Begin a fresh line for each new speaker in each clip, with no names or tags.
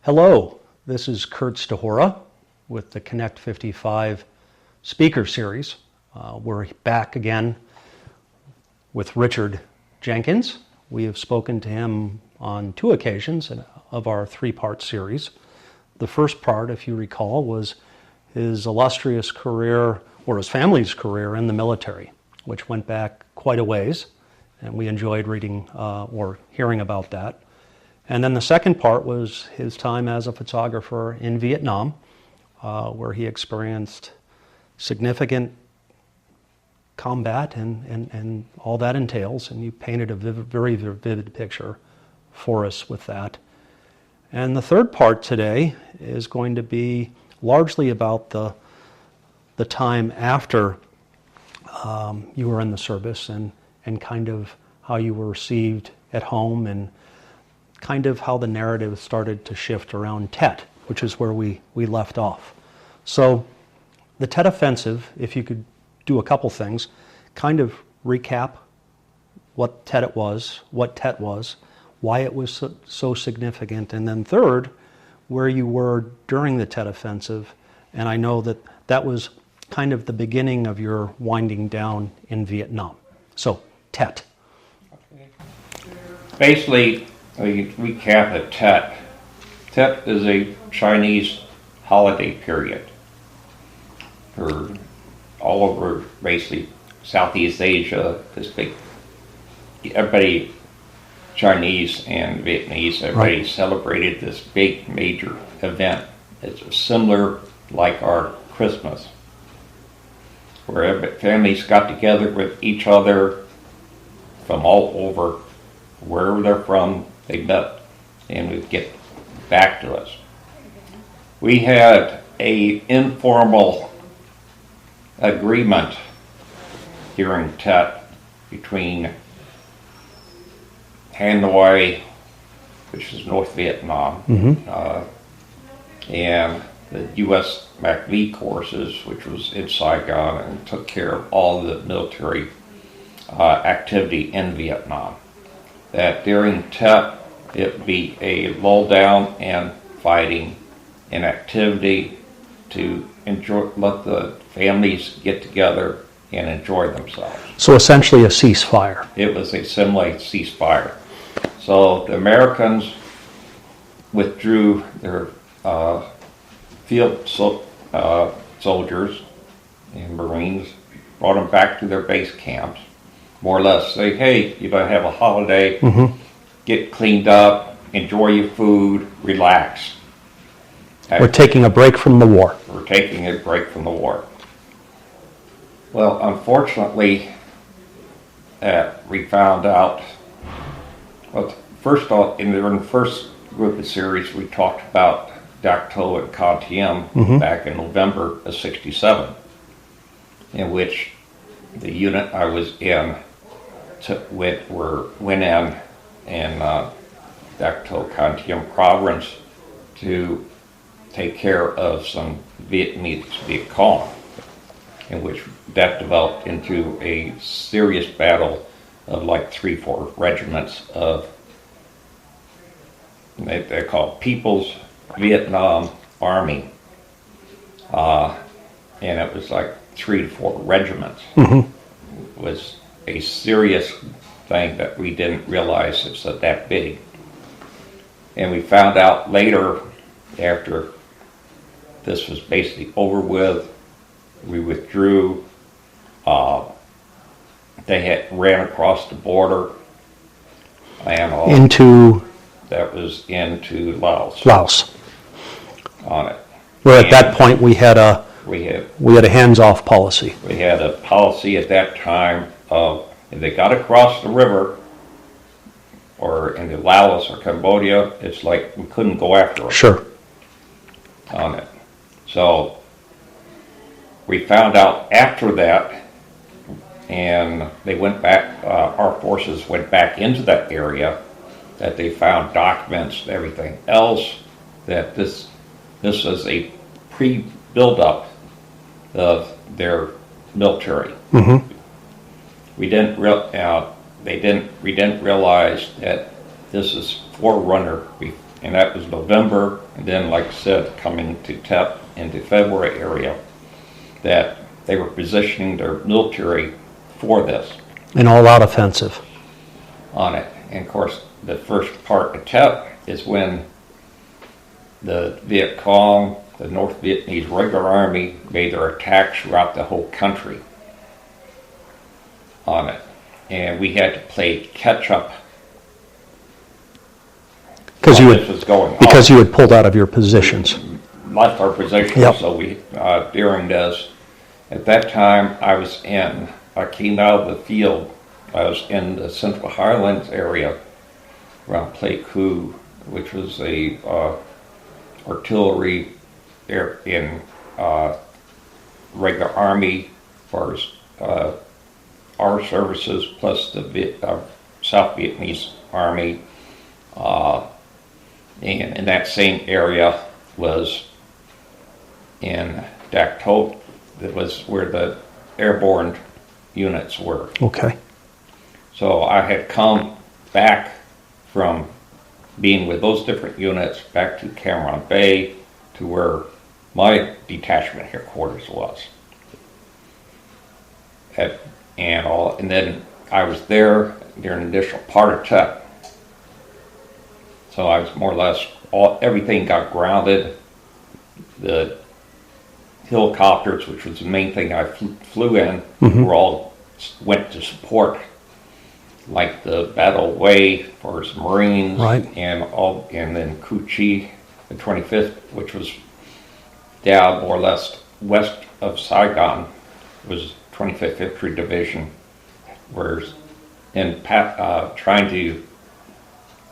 Hello, this is Kurt Stahora with the Connect55 Speaker Series. We're back again with Richard Jenkins. We have spoken to him on 2 occasions of our 3-part series. The first part, if you recall, was his illustrious career, or his family's career in the military, which went back quite a ways, and we enjoyed reading or hearing about that. And then the second part was his time as a photographer in Vietnam, where he experienced significant combat and all that entails, and you painted a very vivid picture for us with that. And the third part today is going to be largely about the time after you were in the service and kind of how you were received at home and kind of how the narrative started to shift around Tet, which is where we left off. So the Tet Offensive, if you could do a couple things, kind of recap what Tet was, why it was so significant, and then third, where you were during the Tet Offensive. And I know that was kind of the beginning of your winding down in Vietnam. So, Tet.
Basically, we recap at Tet. Tet is a Chinese holiday period for all over basically Southeast Asia. Everybody, Chinese and Vietnamese, everybody right. Celebrated this big major event. It's similar like our Christmas, where families got together with each other from all over, wherever they're from, they met and would get back to us. We had an informal agreement during Tet between Hanoi, which is North Vietnam, and the U.S. MACV courses, which was in Saigon and took care of all the military activity in Vietnam. That during Tet, it would be a lull down and fighting and activity to let the families get together and enjoy themselves.
So essentially a ceasefire.
It was a similar ceasefire. So the Americans withdrew their field soldiers and Marines, brought them back to their base camps, more or less say, hey, you're going to have a holiday, get cleaned up, enjoy your food, relax.
We're taking a break from the war.
We're taking a break from the war. Well, unfortunately, we found out, well, first off, in the first group of series, we talked about Dak To and Con Tiem back in November of '67, in which the unit I was in went in Dak To Con Tiem province to take care of some Vietnamese Viet Cong, in which that developed into a serious battle of like 3-4 regiments of, they're called People's Vietnam Army, and it was like 3 to 4 regiments. It was a serious thing that we didn't realize it's that big. And we found out later, after this was basically over with, we withdrew. They had ran across the border and all. That was into Laos. On it.
Where at that point we had a hands-off policy.
We had a policy at that time of, if they got across the river or into Laos or Cambodia, it's like we couldn't go after them.
Sure.
On it. So we found out after that, and they went back, our forces went back into that area, that they found documents and everything else, that this was a pre-build-up of their military. We didn't realize that this is forerunner and that was November, and then, like I said, coming to TEP into February area, that they were positioning their military for this.
An all-out offensive.
On it. And of course, the first part of TEP is when the Viet Cong, the North Vietnamese regular army, made their attacks throughout the whole country on it. And we had to play catch up
because
you
had pulled out of your positions.
Left our positions, yep. So we during this. At that time, I came out of the field. I was in the Central Highlands area around Pleiku, which was a artillery in regular army, as far as our services, plus the South Vietnamese army. And in that same area was in Dak To. That was where the airborne units were.
Okay.
So I had come back from being with those different units back to Cam Ranh Bay to where my detachment headquarters was. And then I was there during an additional part of TEP. So I was more or less, everything got grounded. The helicopters, which was the main thing I flew in, were all went to support, like the Battle Way for his Marines,
right.
and then Cu Chi, the 25th, which was down more or less west of Saigon, was 25th Infantry Division, whereas trying to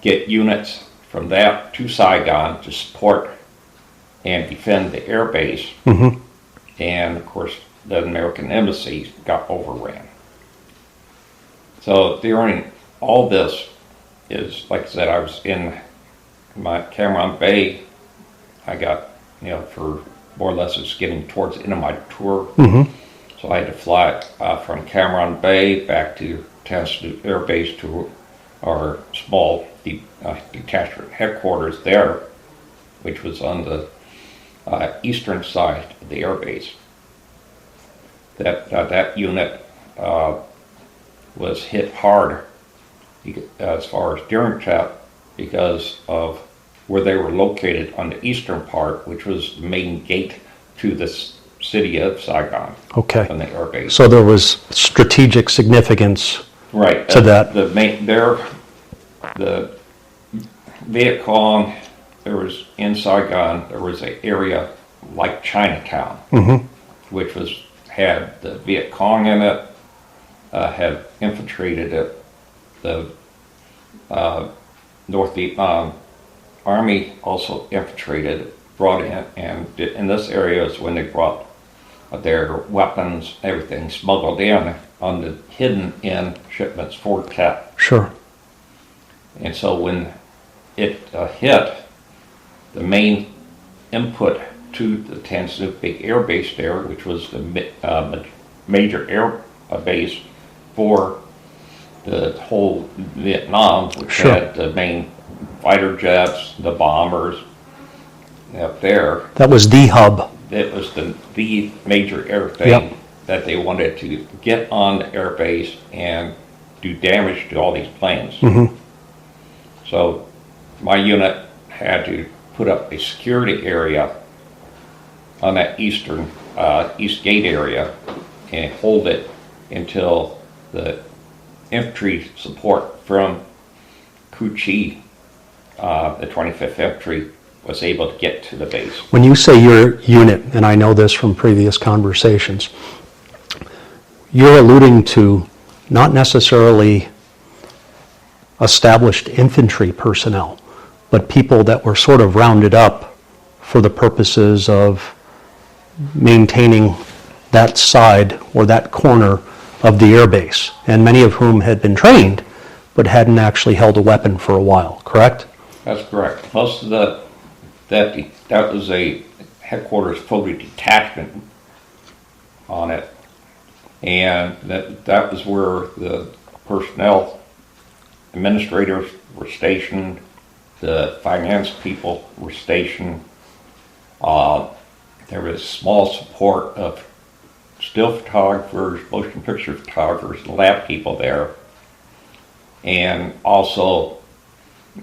get units from that to Saigon to support and defend the air base. And of course, the American embassy got overran. So during all this is, like I said, I was in my Cam Ranh Bay. I got, for more or less it's getting towards the end of my tour. So I had to fly from Cam Ranh Bay back to Tan Son Nhut Air Base to our small detachment headquarters there, which was on the eastern side of the air base. That unit was hit hard as far as during TEP because of where they were located on the eastern part, which was the main gate to the city of Saigon.
Okay.
On the air base.
So there was strategic significance,
right,
to that.
The Viet Cong, there was in Saigon, there was an area like Chinatown, which had the Viet Cong in it, had infiltrated it. The North Vietnam Army also infiltrated, brought in, and in this area is when they brought their weapons, everything smuggled in on the hidden in shipments for TEP.
Sure.
And so when it hit, the main input to the Tan Son Nhut big air base there, which was the major air base for the whole Vietnam, which
sure.
had the main fighter jets, the bombers up there.
That was the hub.
It was the major air thing that they wanted to get on the air base and do damage to all these planes. So my unit had to put up a security area on that eastern east gate area and hold it until the infantry support from Cu Chi, the 25th Infantry, was able to get to the base.
When you say your unit, and I know this from previous conversations, you're alluding to not necessarily established infantry personnel, but people that were sort of rounded up for the purposes of maintaining that side or that corner of the airbase, and many of whom had been trained but hadn't actually held a weapon for a while, correct?
That's correct. Most of that was a headquarters fully detachment on it, and that was where the personnel administrators were stationed, the finance people were stationed. There was small support of still photographers, motion picture photographers, lab people there. And also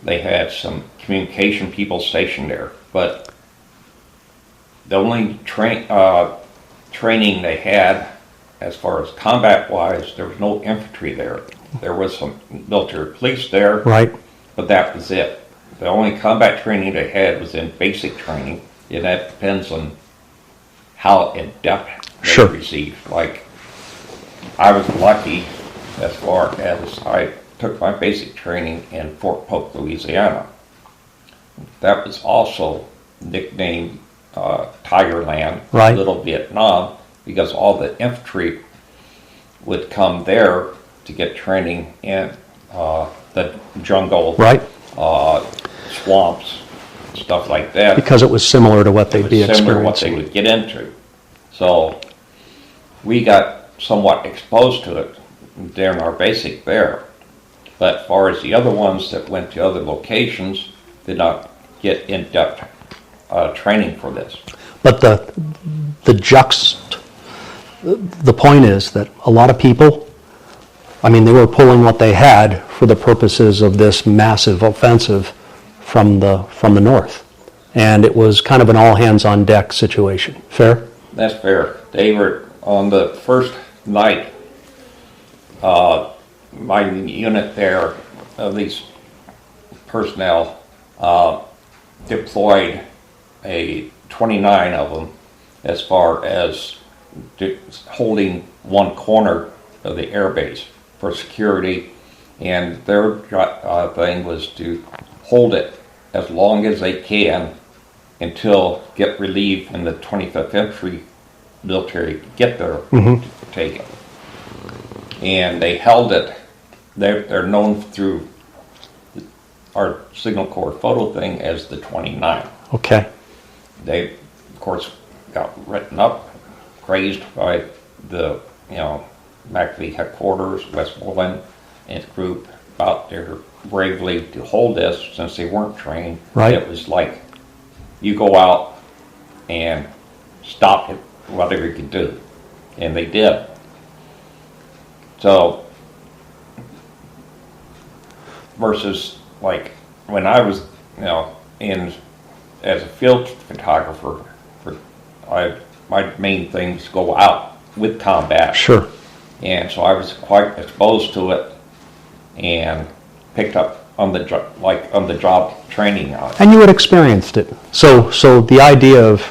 they had some communication people stationed there. But the only training they had, as far as combat-wise, there was no infantry there. There was some military police there,
Right.
but that was it. The only combat training they had was in basic training, and that depends on how in-depth they
Sure.
received. Like, I was lucky as far as I took my basic training in Fort Polk, Louisiana. That was also nicknamed Tigerland,
Right.
Little Vietnam, because all the infantry would come there to get training in the jungle,
Right.
swamps, stuff like that.
Because it was similar to what they'd be
It was similar to what they
experiencing.
would get into. So we got somewhat exposed to it during our basic there. But as far as the other ones that went to other locations, did not get in-depth training for this.
But the point is that a lot of people, I mean, they were pulling what they had for the purposes of this massive offensive from the north. And it was kind of an all-hands-on-deck situation. Fair?
That's fair. They were on the first night, my unit there, of these personnel, deployed 29 of them as far as holding one corner of the airbase for security, and their thing was to hold it as long as they can until get relieved and the 25th Infantry military get there to take it. And they held it. They're known through our Signal Corps photo thing as the 29.
Okay.
They, of course, got written up, praised by the, McAfee headquarters, Westmoreland, and his group about their bravely to hold this since they weren't trained.
Right.
It was like, you go out and stop it, whatever you can do. And they did. So, versus like when I was, in as a field photographer, my main thing was to go out with combat.
Sure.
And so I was quite exposed to it and picked up on the job training on it.
And you had experienced it. So the idea of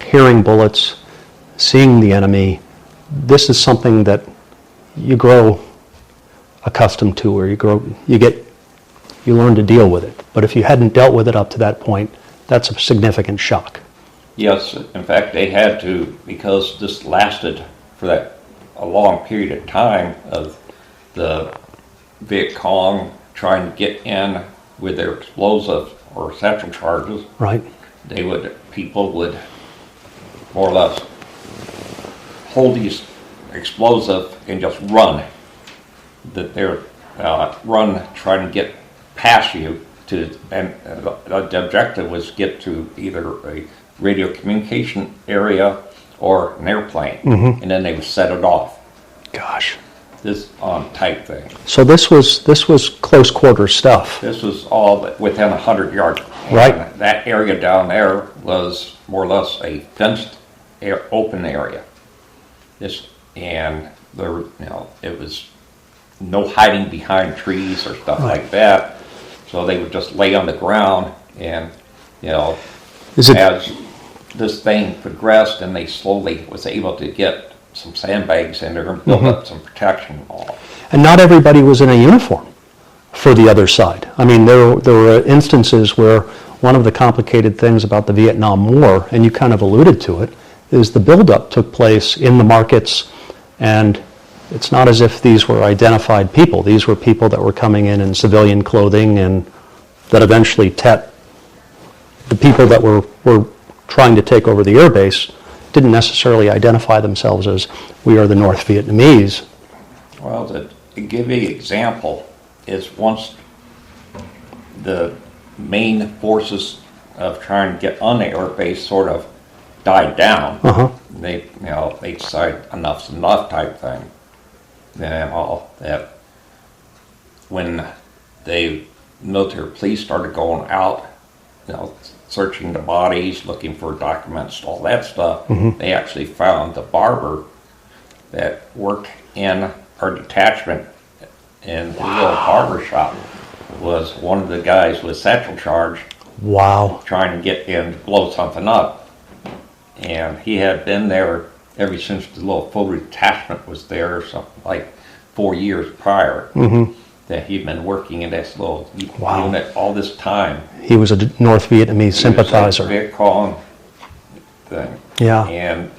hearing bullets, seeing the enemy, this is something that you grow accustomed to, or you learn to deal with it. But if you hadn't dealt with it up to that point, that's a significant shock.
Yes, in fact, they had to, because this lasted for a long period of time of the Viet Cong trying to get in with their explosive or satchel charges.
Right.
People would more or less hold these explosive and just run. That they're run trying to get past you and the objective was get to either a radio communication area or an airplane, and then they would set it off.
Gosh.
This type thing.
So this was close quarter stuff.
This was all within 100 yards.
Right.
And that area down there was more or less a fenced open area. It was no hiding behind trees or stuff
Right.
like that. So they would just lay on the ground, and
Is it
as this thing progressed, and they slowly was able to get some sandbags in there and build up some protection wall.
And not everybody was in a uniform for the other side. I mean, there were instances where one of the complicated things about the Vietnam War, and you kind of alluded to it, is the buildup took place in the markets, and it's not as if these were identified people. These were people that were coming in civilian clothing, and that eventually the people that were trying to take over the airbase didn't necessarily identify themselves as, we are the North Vietnamese.
Well, to give you an example, is once the main forces of trying to get on the air base sort of died down. They decided enough's enough type thing. Then all that when the military police started going out, searching the bodies, looking for documents, all that stuff, they actually found the barber that worked in our detachment in the little barber shop was one of the guys with satchel charge.
Wow.
Trying to get in to blow something up. And he had been there ever since the little photo detachment was there, something like 4 years prior. That he'd been working in this little unit all this time.
He was a North Vietnamese sympathizer.
Viet Cong thing.
Yeah.
And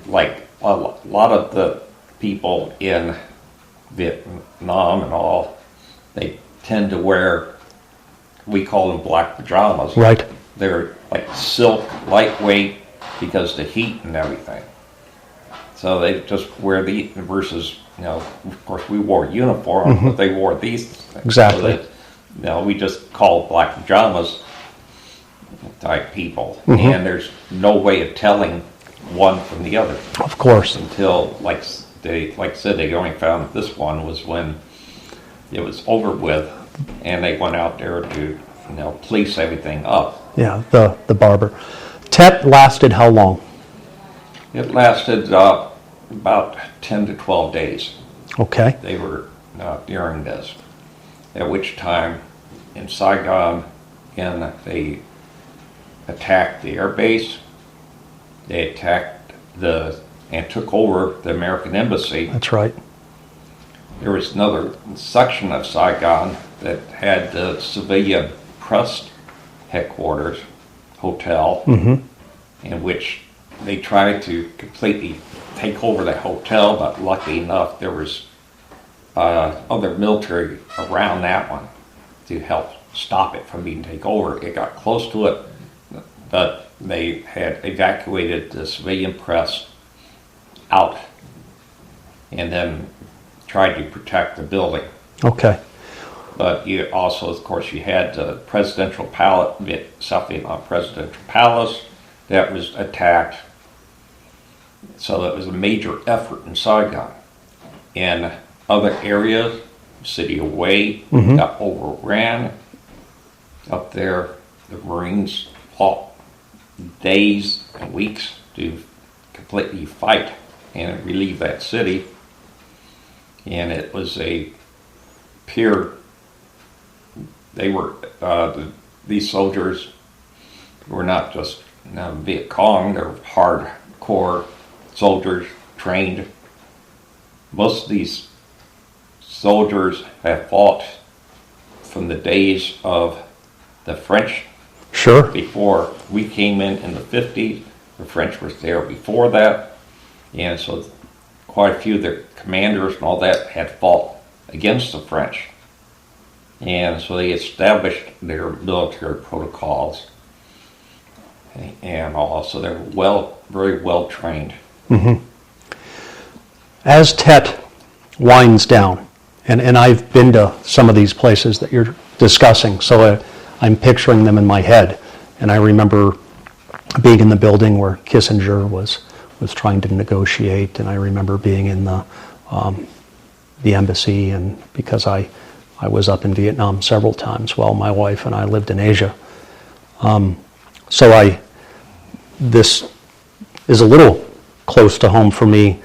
like a lot of the people in Vietnam and all, they tend to wear, we call them black pajamas.
Right.
They're like silk, lightweight, because of the heat and everything. So they just wear the versus, of course we wore uniforms, but they wore these things.
Exactly.
So that, we just call black pajamas type people. And there's no way of telling one from the other.
Of course.
Until, like I said, they only found this one was when it was over with, and they went out there to, police everything up.
Yeah, the barber. Tet lasted how long?
It lasted about 10 to 12 days.
Okay.
They were during this, at which time in Saigon, again, they attacked the air base. They attacked and took over the American embassy.
That's right.
There was another section of Saigon that had the civilian press headquarters hotel, in which they tried to completely take over the hotel, but lucky enough there was other military around that one to help stop it from being taken over. It got close to it, but they had evacuated the civilian press out and then tried to protect the building.
Okay.
But you also, of course, you had the presidential palace, South Vietnam presidential palace that was attacked. So it was a major effort in Saigon. In other areas, city of Hue got overran. Up there, the Marines fought days and weeks to completely fight and relieve that city. And it was a pure, they were, these soldiers were not just Viet Cong, they're hardcore soldiers trained. Most of these soldiers have fought from the days of the French.
Sure.
Before we came in the 50s, the French was there before that. And so quite a few of their commanders and all that had fought against the French. And so they established their military protocols. And also they're very well trained.
As Tet winds down, and I've been to some of these places that you're discussing, so I'm picturing them in my head. And I remember being in the building where Kissinger was trying to negotiate, and I remember being in the embassy, and because I was up in Vietnam several times while my wife and I lived in Asia. So this is a little close to home for me,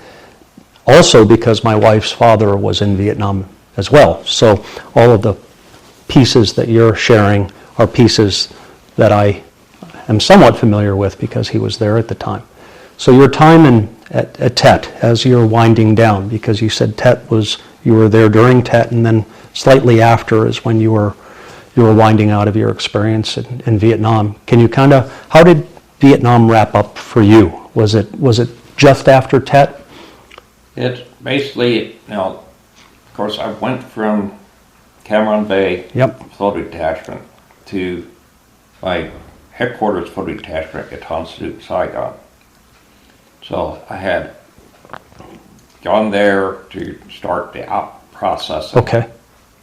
also because my wife's father was in Vietnam as well. So all of the pieces that you're sharing are pieces that I am somewhat familiar with because he was there at the time. So your time at Tet, as you're winding down, because you said you were there during Tet, and then slightly after is when you were winding out of your experience in Vietnam. Can you how did Vietnam wrap up for you? Was it just after Tet?
It's basically, of course, I went from Cam Bay photo detachment to my headquarters photo detachment at Tan Son, Saigon. So I had gone there to start the out process.
Okay.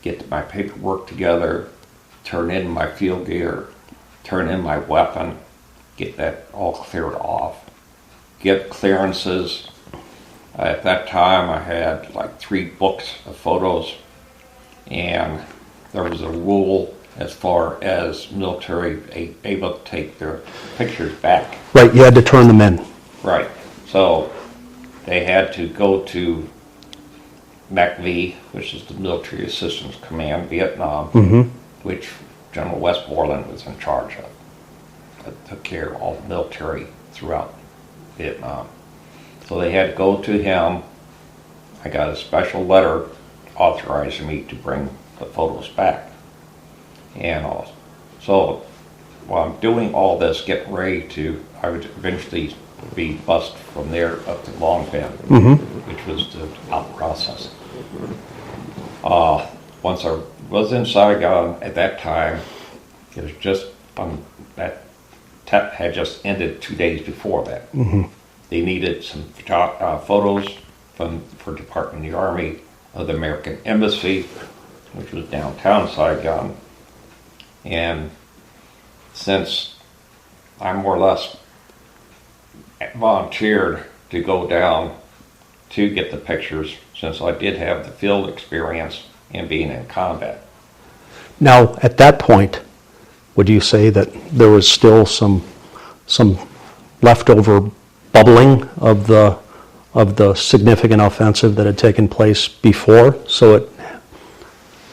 Get my paperwork together, turn in my field gear, turn in my weapon, get that all cleared off, get clearances. At that time, I had like 3 books of photos, and there was a rule as far as military able to take their pictures back.
Right, you had to turn them in.
Right. So they had to go to MACV, which is the Military Assistance Command, Vietnam, which General Westmoreland was in charge of. That took care of all the military throughout Vietnam. So they had to go to him. I got a special letter authorizing me to bring the photos back. And so while I'm doing all this, getting ready to, I would eventually be bused from there up to Long Bend, which was the out process. Once I was in Saigon at that time, it was just that had just ended 2 days before that. They needed some photos for Department of the Army of the American Embassy, which was downtown Saigon. And since I more or less volunteered to go down to get the pictures, since I did have the field experience in being in combat.
Now, at that point, would you say that there was still some leftover bubbling of the significant offensive that had taken place before? So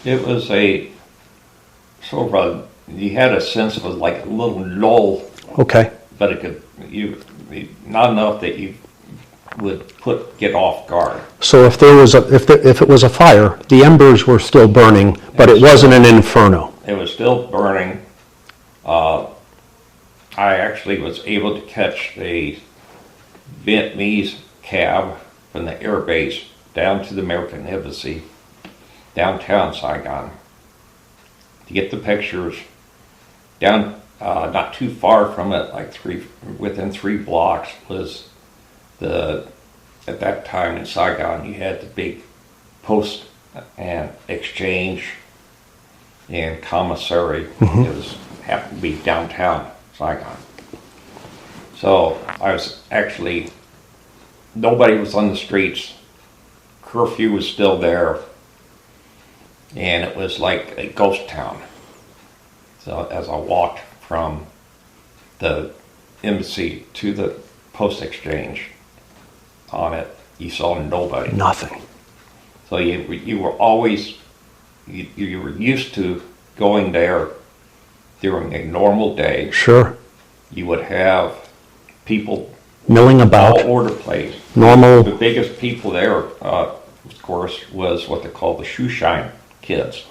it was a sort of you had a sense of like a little lull.
Okay.
But it could not enough that you would get off guard.
So if it was a fire, the embers were still burning, but it wasn't an inferno.
It was still burning. I actually was able to catch the Vietnamese cab from the air base down to the American Embassy, downtown Saigon, to get the pictures. Down not too far from it, like within 3 blocks, was at that time in Saigon, you had the big post and exchange and commissary. It happened to be downtown Saigon. So I was actually, nobody was on the streets. Curfew was still there, and it was like a ghost town. So as I walked from the embassy to the post exchange on it, you saw nobody.
Nothing.
So you were always, you were used to going there during a normal day.
Sure.
You would have people
milling about.
All over the place.
Normal.
The biggest people there, of course, was what they call the shoe shine kids.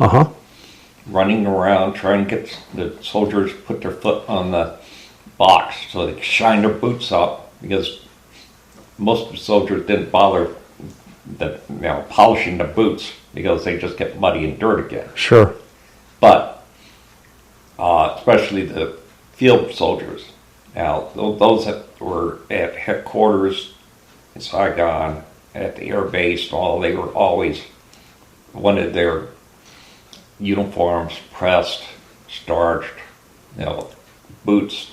Running around trying to get the soldiers put their foot on the box so they could shine their boots up, because most of the soldiers didn't bother polishing the boots because they just get muddy and dirt again.
Sure.
But especially the field soldiers. Now, those that were at headquarters in Saigon, at the air base, they were always wanted their uniforms pressed, starched, boots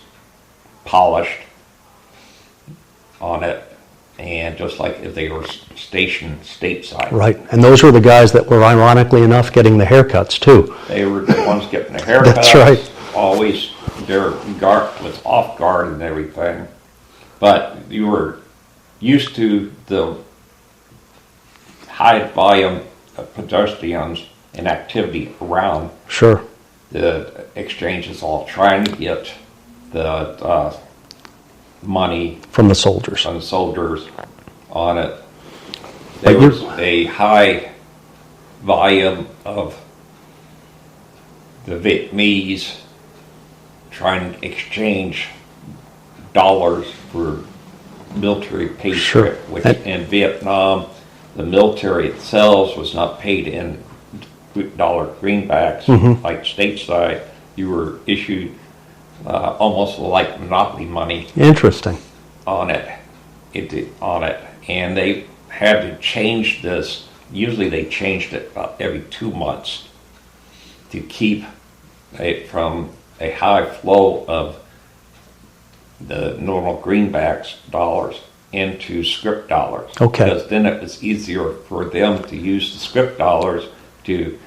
polished on it, and just like if they were stationed stateside.
Right, and those were the guys that were, ironically enough, getting the haircuts too.
They were the ones getting the haircuts.
That's right.
Always their guard was off guard and everything, but you were used to the high volume of pedestrians and activity around.
Sure.
The exchanges, all trying to get the money
from the soldiers
on it. There was a high volume of the Vietnamese trying to exchange dollars for military pay script, which in Vietnam, the military itself was not paid in dollar greenbacks like stateside. You were issued almost like monopoly money.
Interesting.
On it, and they had to change this. Usually, they changed it about every 2 months to keep from a high flow of the normal greenbacks dollars into script dollars.
Okay.
Because then it was easier for them to use the script dollars to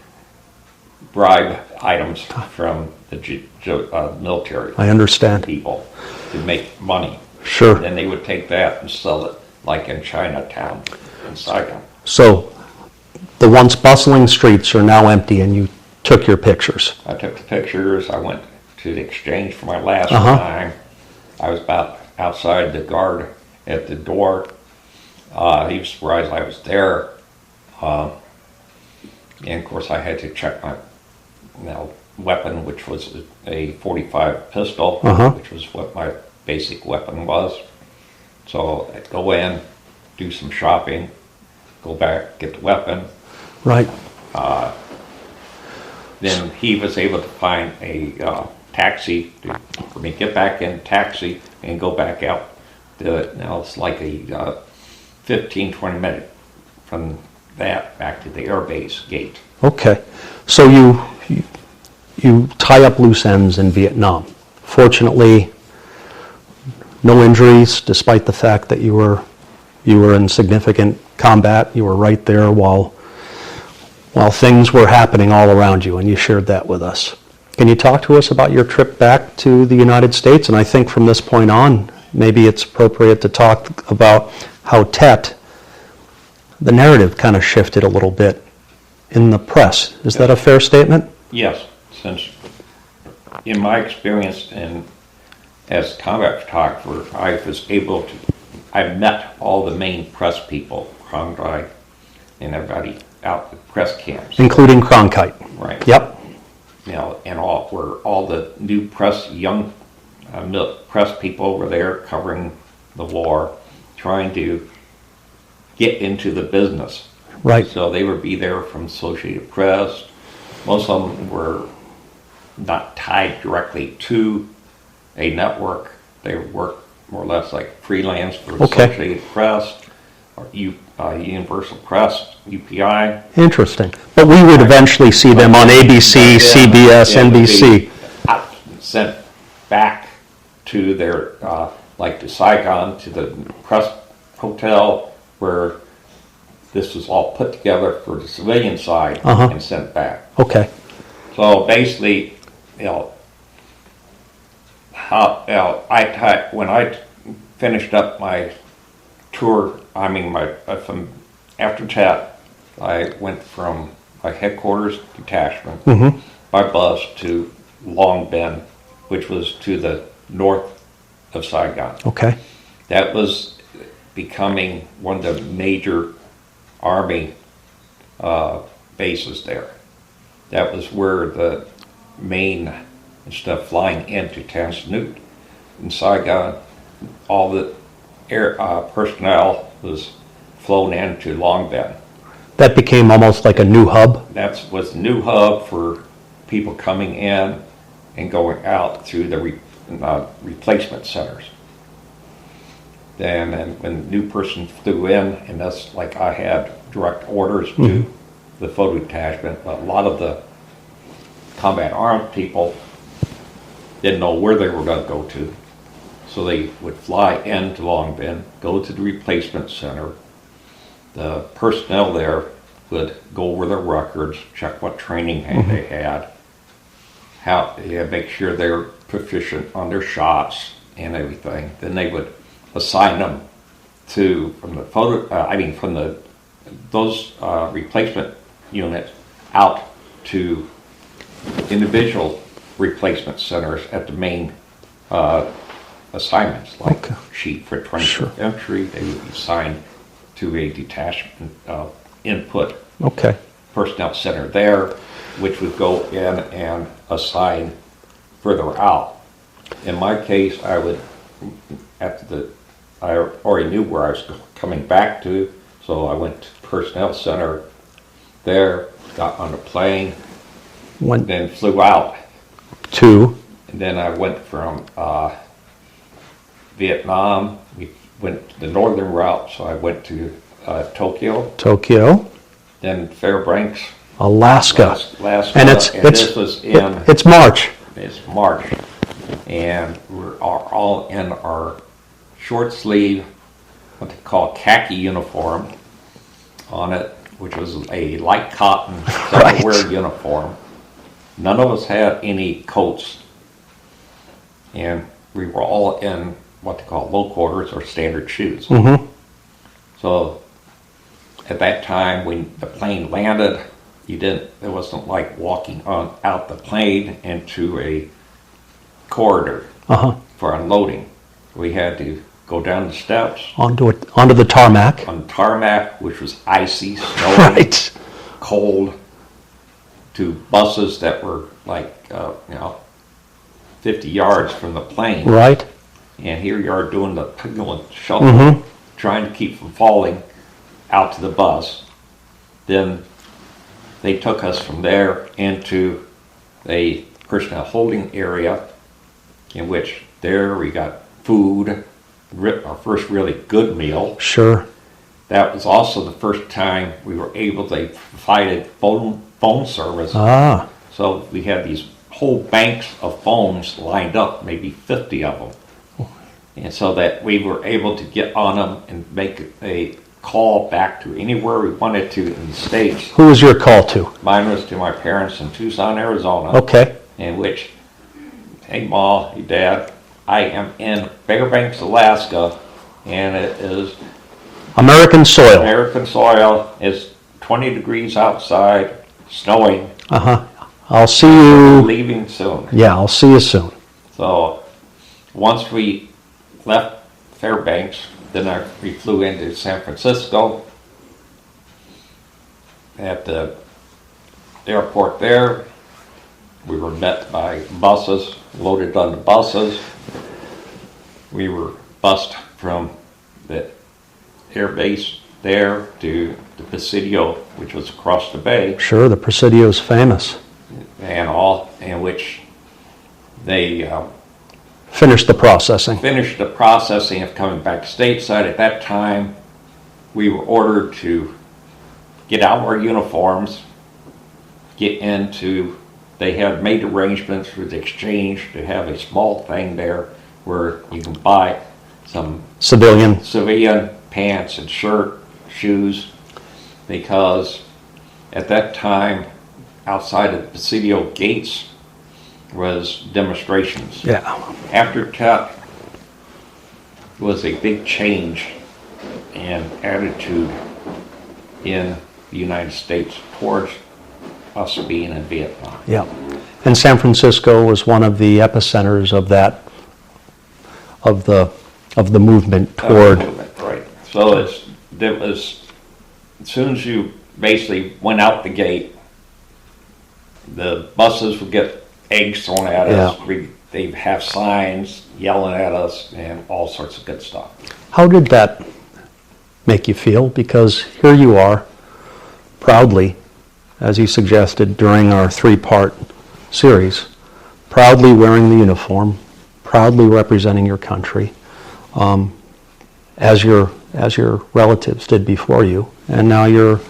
bribe items from the military.
I understand.
People to make money.
Sure.
Then they would take that and sell it like in Chinatown in Saigon.
So the once bustling streets are now empty, and you took your pictures.
I took the pictures. I went to the exchange for my last time. I was about outside the guard at the door. He was surprised I was there. And of course I had to check my weapon, which was a .45 pistol, which was what my basic weapon was. So I'd go in, do some shopping, go back, get the weapon.
Right.
Then he was able to find a taxi for me to get back in taxi and go back out. Now it's like a 15-20 minute from that back to the air base gate.
Okay. So you tie up loose ends in Vietnam. Fortunately, no injuries, despite the fact that you were in significant combat. You were right there while things were happening all around you, and you shared that with us. Can you talk to us about your trip back to the United States? And I think from this point on, maybe it's appropriate to talk about how Tet, the narrative kind of shifted a little bit in the press. Is that a fair statement?
Yes, since in my experience as a combat photographer, I met all the main press people, Cronkite and everybody out at press camps.
Including Cronkite.
Right.
Yep.
And all the new young press people were there covering the war, trying to get into the business.
Right.
So they would be there from Associated Press. Most of them were not tied directly to a network. They worked more or less like freelance for Associated Press or Universal Press, UPI.
Interesting. But we would eventually see them on ABC, CBS, NBC.
Sent back to their, like to Saigon, to the press hotel where this was all put together for the civilian side and sent back.
Okay.
So basically, when I finished up my tour, from after Tet, I went from my headquarters detachment by bus to Long Binh, which was to the north of Saigon.
Okay.
That was becoming one of the major Army bases there. That was where the main stuff flying into Tan Son Nhut. In Saigon, all the air personnel was flown into Long Binh.
That became almost like a new hub?
That was the new hub for people coming in and going out through the replacement centers. Then when the new person flew in, and that's like I had direct orders to the photo detachment, but a lot of the combat armed people didn't know where they were going to go to. So they would fly into Long Binh, go to the replacement center. The personnel there would go over their records, check what training they had, make sure they're proficient on their shots and everything. Then they would assign them those replacement units out to individual replacement centers at the main assignments, like sheet for 21st Century. They would be assigned to a detachment input personnel center there, which would go in and assign further out. In my case, I already knew where I was coming back to, so I went to personnel center there, got on a plane, then flew out. And then I went from Vietnam. We went the northern route, so I went to Tokyo.
Tokyo.
Then Fairbanks.
Alaska.
Alaska.
And
this was in...
It's March.
It's March. And we're all in our short sleeve, what they call khaki uniform on it, which was a light cotton wear uniform. None of us had any coats. And we were all in what they call low quarters or standard shoes.
Mm-hmm.
So at that time, when the plane landed, it wasn't like walking out the plane into a corridor for unloading. We had to go down the steps
onto the tarmac.
On tarmac, which was icy, snowy, cold, to buses that were like 50 yards from the plane.
Right.
And here you are doing the shuffle, trying to keep from falling out to the bus. Then they took us from there into a personnel holding area, in which there we got food, our first really good meal.
Sure.
That was also the first time we were able to provide phone service. So we had these whole banks of phones lined up, maybe 50 of them. And so that we were able to get on them and make a call back to anywhere we wanted to in the States.
Who was your call to?
Mine was to my parents in Tucson, Arizona.
Okay.
In which, hey Ma, hey Dad, I am in Fairbanks, Alaska, and it is
American soil.
American soil. It's 20 degrees outside, snowing.
I'll see you.
Leaving soon.
Yeah, I'll see you soon.
So once we left Fairbanks, then we flew into San Francisco. At the airport there, we were met by buses, loaded on the buses. We were bused from the air base there to the Presidio, which was across the bay.
Sure, the Presidio's famous.
In which they
finished the processing.
Finished the processing of coming back stateside. At that time, we were ordered to get out of our uniforms, they had made arrangements for the exchange to have a small thing there where you can buy some civilian pants and shirt, shoes, because at that time, outside of the Presidio gates was demonstrations.
Yeah.
After TEP was a big change in attitude in the United States towards us being in Vietnam.
Yeah. And San Francisco was one of the epicenters of that, of the movement toward.
Right. So it was as soon as you basically went out the gate, the buses would get eggs thrown at us. They'd have signs yelling at us and all sorts of good stuff.
How did that make you feel? Because here you are, proudly, as you suggested during our 3-part series, proudly wearing the uniform, proudly representing your country, as your relatives did before you, and now you're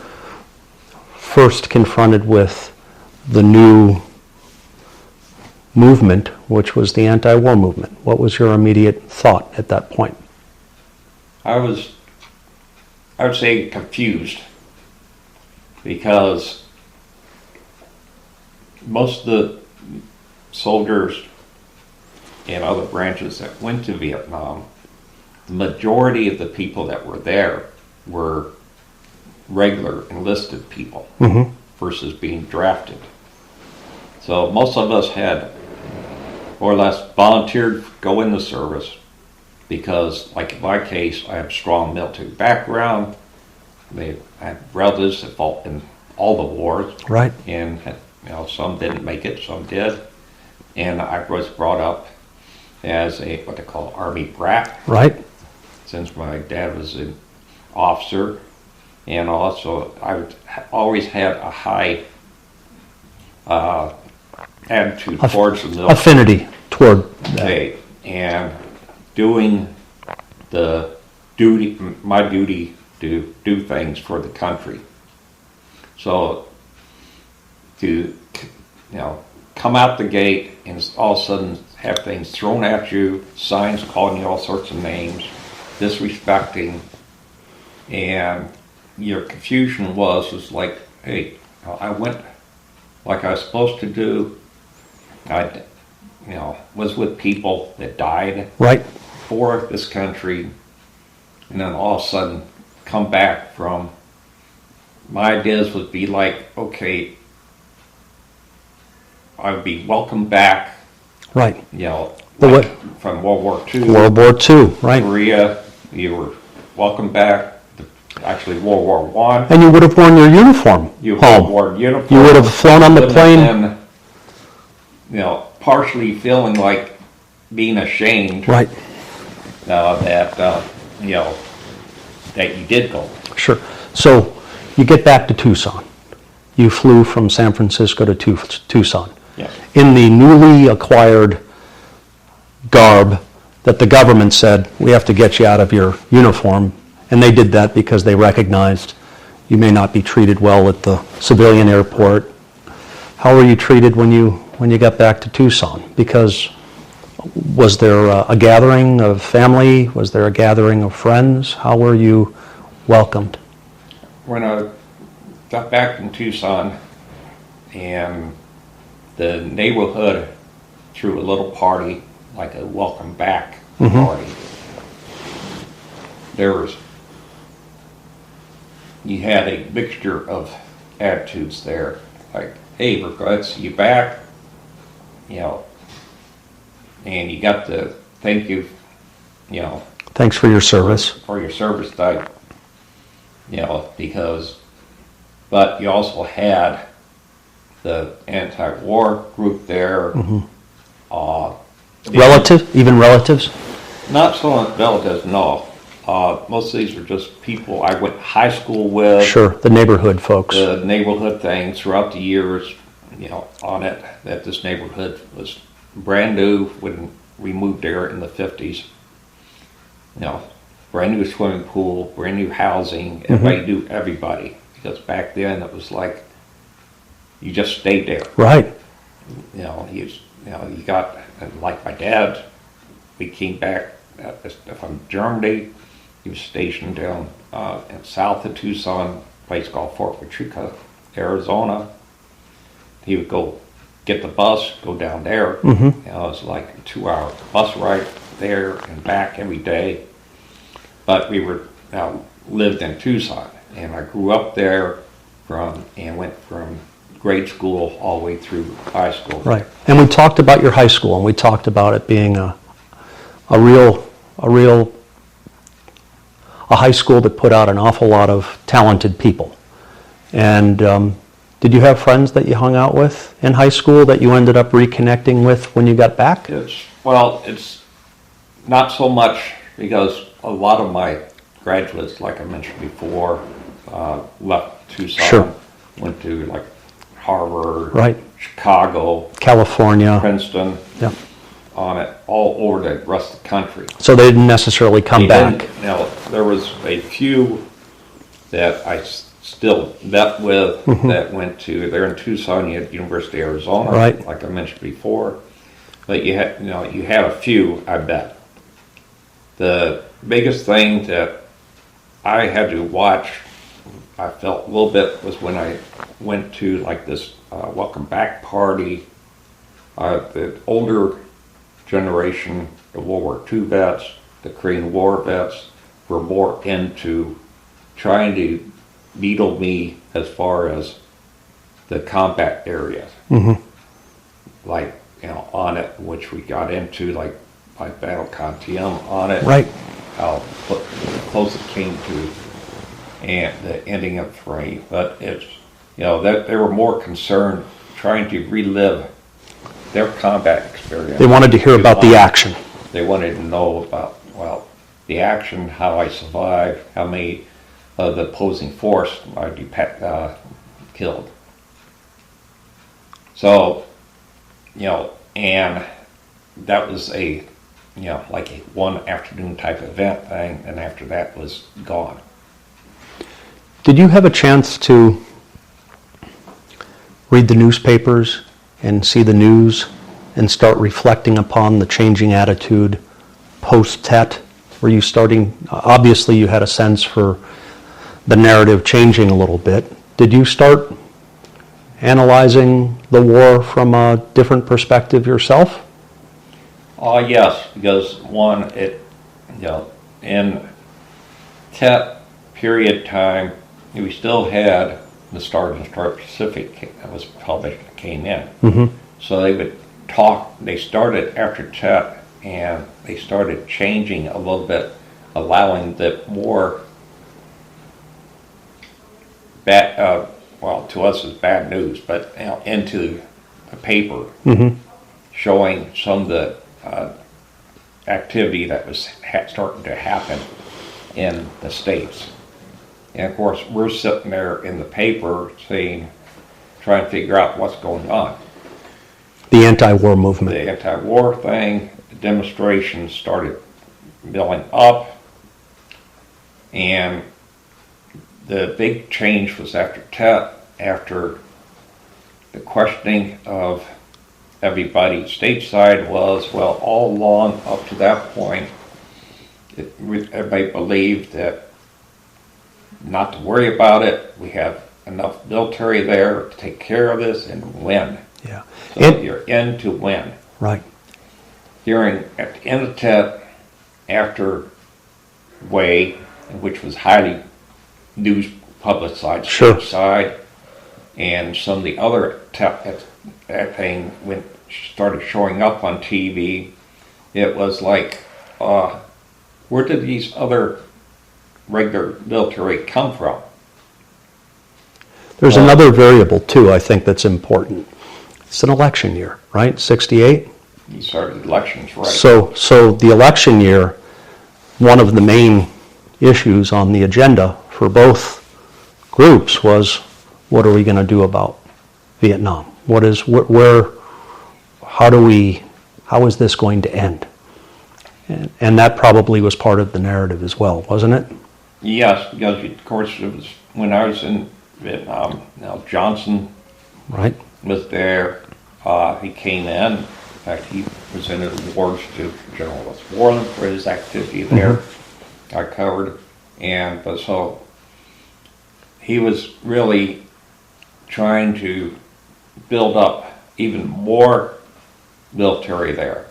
first confronted with the new movement, which was the anti-war movement. What was your immediate thought at that point?
I would say confused, because most of the soldiers in other branches that went to Vietnam, the majority of the people that were there were regular enlisted people versus being drafted. So most of us had more or less volunteered to go in the service because, like in my case, I have a strong military background. I had relatives that fought in all the wars.
Right.
And some didn't make it, some did. And I was brought up as what they call Army brat.
Right.
Since my dad was an officer. And also, I always had a high attitude towards the military.
Affinity toward that.
And doing my duty to do things for the country. So to, come out the gate and all of a sudden have things thrown at you, signs calling you all sorts of names, disrespecting, and your confusion was like, hey, I went like I was supposed to do. I, was with people that died
Right.
for this country, and then all of a sudden come back from. My ideas would be like, okay, I would be welcome back.
Right.
From World War II.
World War II, right.
Korea, you were welcome back. Actually, World War I.
And you would have worn your uniform
You would have worn uniform.
You would have flown on the plane.
And, partially feeling like being ashamed.
Right.
That you did go.
Sure. So you get back to Tucson. You flew from San Francisco to Tucson.
Yes.
In the newly acquired garb that the government said, we have to get you out of your uniform. And they did that because they recognized you may not be treated well at the civilian airport. How were you treated when you got back to Tucson? Because was there a gathering of family? Was there a gathering of friends? How were you welcomed?
When I got back from Tucson and the neighborhood threw a little party, like a welcome back party, you had a mixture of attitudes there, like, hey, we're glad to see you back, and you got the thank you,
Thanks for your service.
For your service type, but you also had the anti-war group there.
Even relatives?
Not so much relatives, no. Most of these are just people I went to high school with.
Sure, the neighborhood folks.
The neighborhood things throughout the years, on it, that this neighborhood was brand new when we moved there in the 50s. Brand new swimming pool, brand new housing, everybody knew everybody. Because back then it was like, you just stayed there.
Right.
You got, like my dad, we came back from Germany. He was stationed down south of Tucson, a place called Fort Huachuca, Arizona. He would go get the bus, go down there. It was like a 2-hour bus ride there and back every day. But we lived in Tucson, and I grew up there and went from grade school all the way through high school.
Right. And we talked about your high school, and we talked about it being a high school that put out an awful lot of talented people. And did you have friends that you hung out with in high school that you ended up reconnecting with when you got back?
It's not so much, because a lot of my graduates, like I mentioned before, left Tucson.
Sure.
Went to like Harvard,
right.
Chicago,
California,
Princeton,
yep.
On it, all over the rest of the country.
So they didn't necessarily come back.
There was a few that I still met with that went to, they're in Tucson, you had University of Arizona,
right.
Like I mentioned before. But you had a few, I bet. The biggest thing that I had to watch, I felt a little bit, was when I went to like this welcome back party. The older generation, the World War II vets, the Korean War vets, were more into trying to needle me as far as the combat areas. Like, on it, which we got into, like Battle Contium on it.
Right.
How close it came to and the ending of frame. But it's, that they were more concerned trying to relive their combat experience.
They wanted to hear about the action.
They wanted to know about, the action, how I survived, how many of the opposing force I killed. So, and that was a, like a one afternoon type event thing, and after that was gone.
Did you have a chance to read the newspapers and see the news and start reflecting upon the changing attitude post-Tet? Were you starting, obviously you had a sense for the narrative changing a little bit. Did you start analyzing the war from a different perspective yourself?
Yes, because one, in Tet period time, we still had the Star and Star Pacific that was published and came in.
Mm-hmm.
So they would talk, they started after Tet, and they started changing a little bit, allowing the more bad, well, to us it's bad news, but into the paper,
Mm-hmm.
showing some of the activity that was starting to happen in the States. And of course, we're sitting there in the paper trying to figure out what's going on.
The anti-war movement.
The anti-war thing, the demonstrations started building up, and the big change was after Tet, after the questioning of everybody stateside was, well, all along up to that point, everybody believed that not to worry about it, we have enough military there to take care of this and win.
Yeah.
So you're in to win.
Right.
At the end of Tet, after Way, which was highly news publicized
Sure.
stateside, and some of the other that thing started showing up on TV, it was like, where did these other regular military come from?
There's another variable too, I think, that's important. It's an election year, right? 68?
You started elections, right?
So the election year, one of the main issues on the agenda for both groups was, what are we going to do about Vietnam? How is this going to end? And that probably was part of the narrative as well, wasn't it?
Yes, because of course it was when I was in Vietnam. Now Johnson,
right,
was there. He came in. In fact, he presented awards to General Westmoreland for his activity there. Mm-hmm. I covered, but so he was really trying to build up even more military there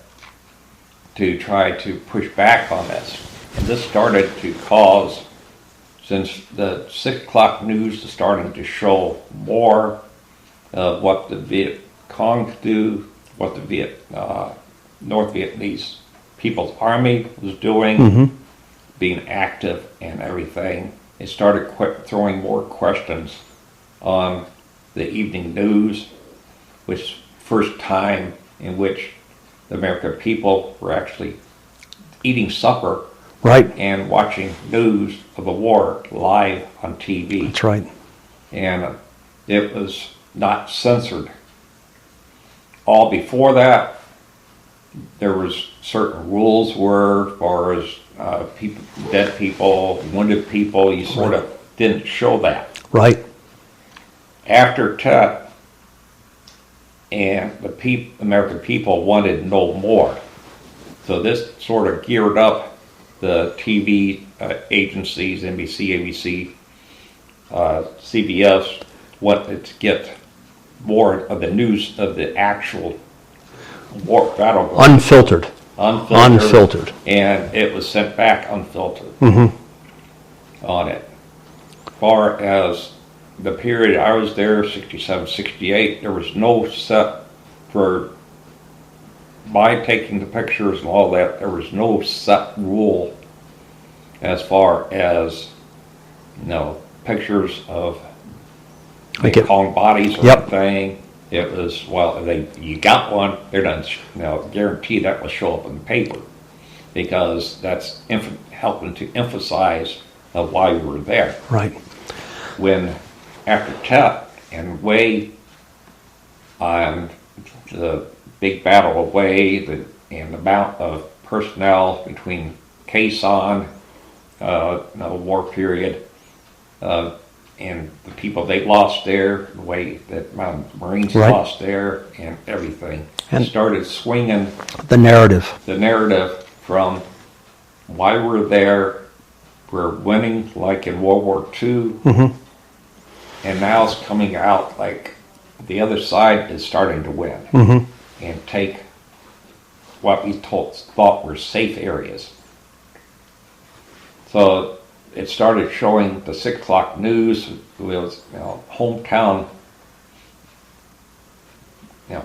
to try to push back on this. And this started to cause, since the 6 o'clock news is starting to show more of what the Viet Cong do, what the North Vietnamese People's Army was doing,
mm-hmm.
being active and everything, it started throwing more questions on the evening news, which first time in which the American people were actually eating supper,
right,
and watching news of a war live on TV.
That's right.
And it was not censored. All before that, there was certain rules as far as people, dead people, wounded people, you sort of didn't show that.
Right.
After Tet, and the American people wanted no more. So this sort of geared up the TV agencies, NBC, ABC, CBS, wanted to get more of the news of the actual war battleground.
Unfiltered.
And it was sent back unfiltered
Mm-hmm.
on it. As far as the period I was there, 67, 68, there was no set for by taking the pictures and all that, there was no set rule as far as, pictures of Viet Cong bodies or anything. It was, well, you got one, they're done, guaranteed that will show up in the paper, because that's helping to emphasize why we were there.
Right.
When after Tet and Way, the big battle of Way, and the amount of personnel between Quezon, war period, and the people they lost there, the way that Marines
Right.
lost there, and everything.
And
started swinging
the narrative.
the narrative from why we're there, we're winning like in World War II,
Mm-hmm.
and now it's coming out like the other side is starting to win
Mm-hmm.
and take what we thought were safe areas. So it started showing the 6 o'clock news. It was, hometown,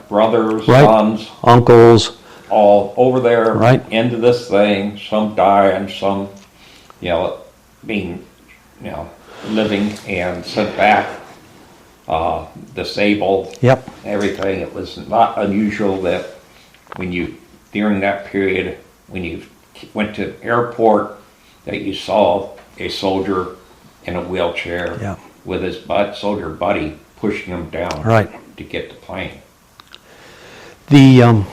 brothers,
Right.
sons,
Uncles.
all over there,
Right.
into this thing. Some dying, some, being, living and sent back, disabled.
Yep.
Everything. It was not unusual that during that period, when you went to an airport, that you saw a soldier in a wheelchair
Yeah.
with his soldier buddy pushing him down
Right.
to get the plane.
The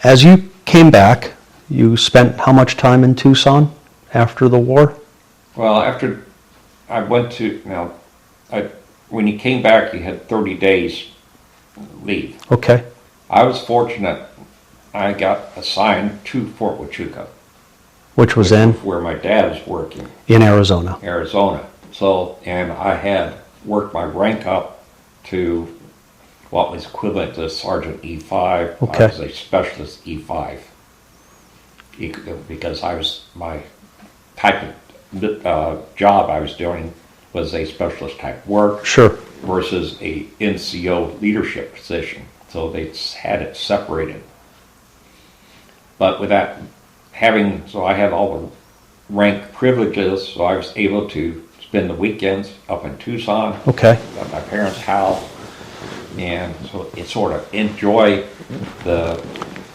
as you came back, you spent how much time in Tucson after the war?
Well, after I went to, when you came back, you had 30 days leave.
Okay.
I was fortunate. I got assigned to Fort Huachuca,
Which was in
where my dad was working,
Arizona.
Arizona. So, and I had worked my rank up to what was equivalent to Sergeant E5.
Okay.
I was a specialist E5 because my type of job I was doing was a specialist type work
Sure.
versus a NCO leadership position. So they had it separated. But with that so I had all the rank privileges, so I was able to spend the weekends up in Tucson
Okay.
at my parents' house, and so it sort of enjoy the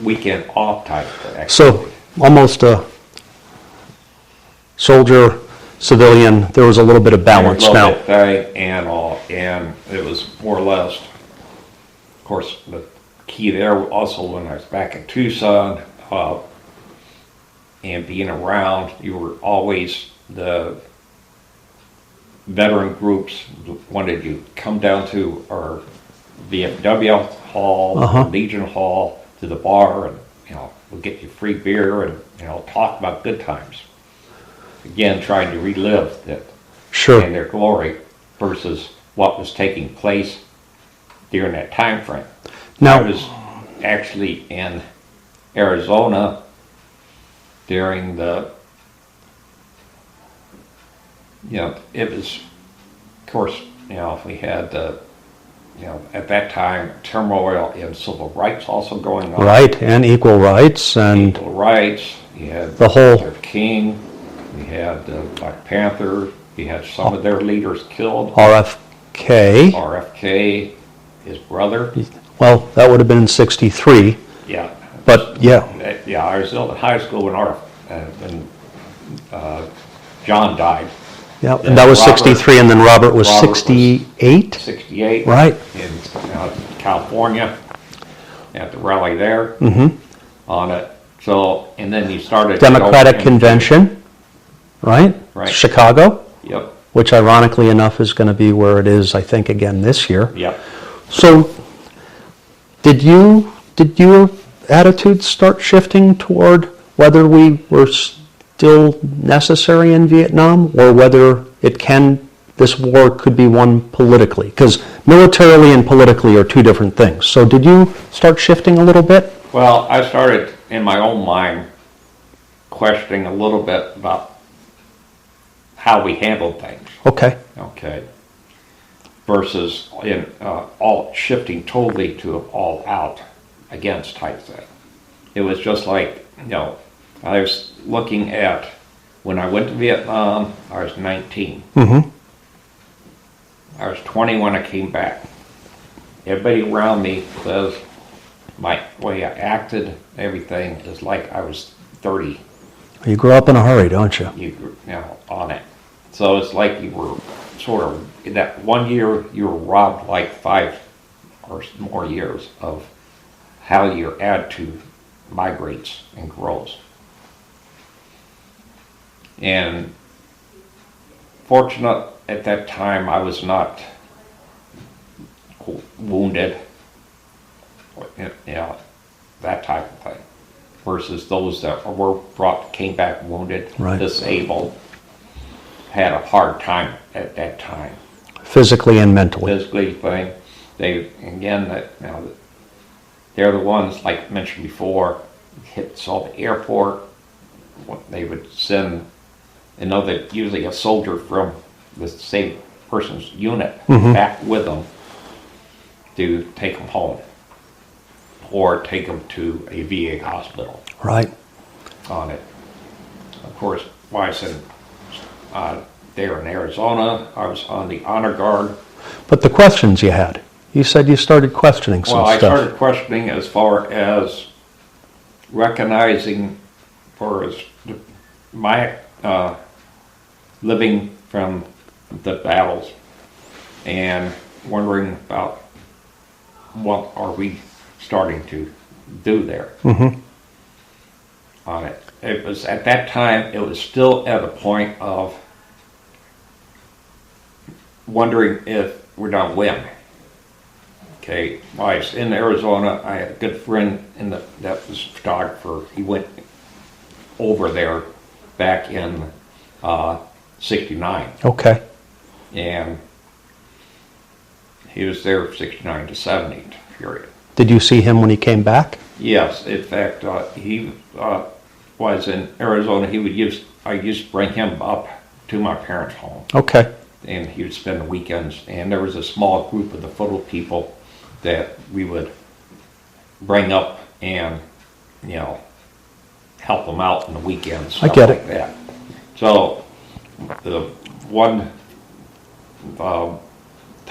weekend off type of activity.
So almost a soldier, civilian. There was a little bit of balance
There was a
now.
little bit thing and it was more or less, of course, the key there also when I was back in Tucson, and being around, you were always the veteran groups wanted you to come down to our VFW Hall, Legion Hall, to the bar, and we'll get you free beer and talk about good times. Again, trying to relive that
Sure.
and their glory versus what was taking place during that time frame.
Now-
I was actually in Arizona during the, it was, of course, we had the, at that time, turmoil in civil rights also going on.
Right, and equal rights and
Equal rights. You had
the whole-
Dr. King. You had Black Panther. You had some of their leaders killed.
RFK.
RFK, his brother.
Well, that would have been in 63,
Yeah.
but yeah.
Yeah, I was still in high school when John died.
Yeah, and that was
Robert-
63, and then Robert was
Robert was
68?
68.
Right.
In California, at the rally there on it. So, and then you started...
Democratic Convention, right?
Right.
Chicago,
Yep,
which ironically enough is going to be where it is, I think, again this year.
yep.
So, did your attitude start shifting toward whether we were still necessary in Vietnam, or whether this war could be won politically? Because militarily and politically are two different things. So, did you start shifting a little bit?
Well, I started in my own mind questioning a little bit about how we handled things.
Okay.
Okay. Versus in all shifting totally to an all out against type thing. It was just like, I was looking at when I went to Vietnam, I was 19.
Mm-hmm.
I was 20 when I came back. Everybody around me says my way I acted, everything is like I was 30.
You grew up in a hurry, don't you?
On it. So it's like you were sort of, in that 1 year, you were robbed like 5 or more years of how your attitude migrates and grows. And fortunate at that time I was not wounded, that type of thing. Versus those that came back wounded,
Right.
disabled, had a hard time at that time.
Physically and mentally.
Physically, they're the ones, like I mentioned before, saw the airport. They would send usually a soldier from the same person's unit back with them to take them home or take them to a VA hospital.
Right.
On it. Of course, why I said there in Arizona, I was on the honor guard.
But the questions you had, you said you started questioning some
stuff.
Well,
I started questioning as far as recognizing my living from the battles and wondering about what are we starting to do there on it. It was at that time, it was still at a point of wondering if we're going to win. Okay, while I was in Arizona, I had a good friend that was a photographer. He went over there back in 69.
Okay.
And he was there 69 to 70 period.
Did you see him when he came back?
Yes, in fact, he was in Arizona. I used to bring him up to my parents' home.
Okay.
And he would spend the weekends. And there was a small group of the photo people that we would bring up and, help them out on the weekends.
I get
like that. So the one,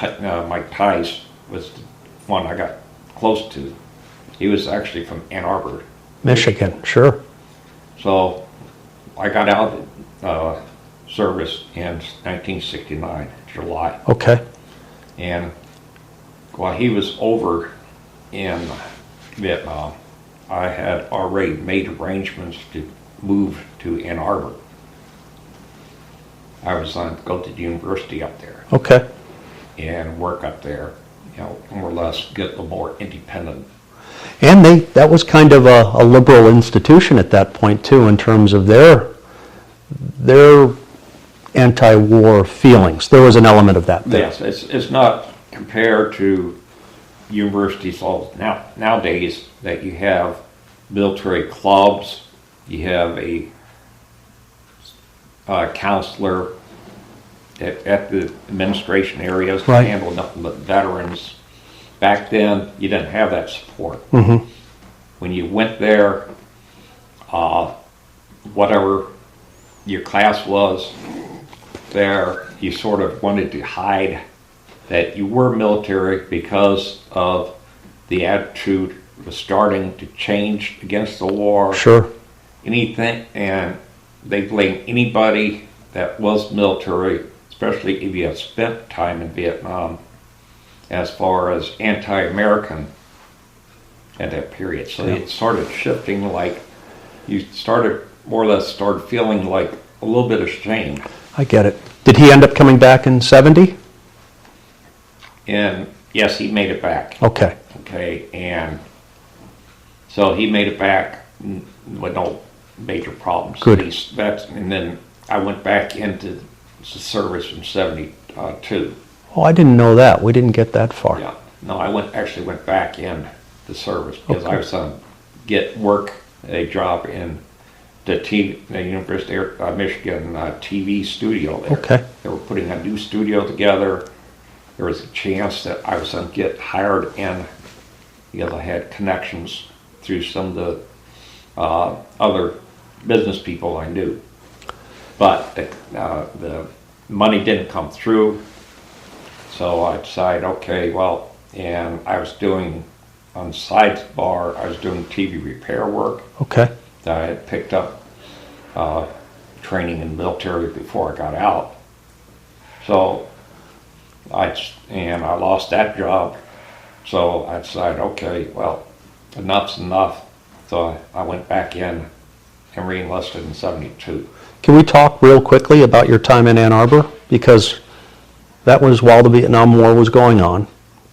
Mike Tice was the one I got close to. He was actually from Ann Arbor,
Michigan. Sure.
So I got out of service in 1969, July.
Okay.
And while he was over in Vietnam, I had already made arrangements to move to Ann Arbor. I was going to go to the university up there.
Okay.
And work up there, more or less get a little more independent.
And that was kind of a liberal institution at that point too, in terms of their anti-war feelings. There was an element of that there.
Yes, it's not compared to universities nowadays that you have military clubs, you have a counselor at the administration areas to handle nothing but veterans. Back then, you didn't have that support. When you went there, whatever your class was there, you sort of wanted to hide that you were military because of the attitude was starting to change against the war.
Sure.
Anything, and they blame anybody that was military, especially if you had spent time in Vietnam, as far as anti-American at that period. So it started shifting, like you more or less started feeling like a little bit of shame.
I get it. Did he end up coming back in 70?
And yes, he made it back.
Okay.
Okay, and so he made it back with no major problems.
Good.
And then I went back into the service in 72.
Oh, I didn't know that. We didn't get that far.
Yeah. No, I actually went back in the service because I was going to get a job in the University of Michigan TV studio there.
Okay.
They were putting a new studio together. There was a chance that I was going to get hired in because I had connections through some of the other business people I knew. But the money didn't come through. So I decided, and I was doing, on the sidebar, I was doing TV repair work.
Okay.
That I had picked up training in the military before I got out. So I lost that job. So I decided, enough's enough. So I went back in and re-enlisted in 72.
Can we talk real quickly about your time in Ann Arbor? because that was while the Vietnam War was going on,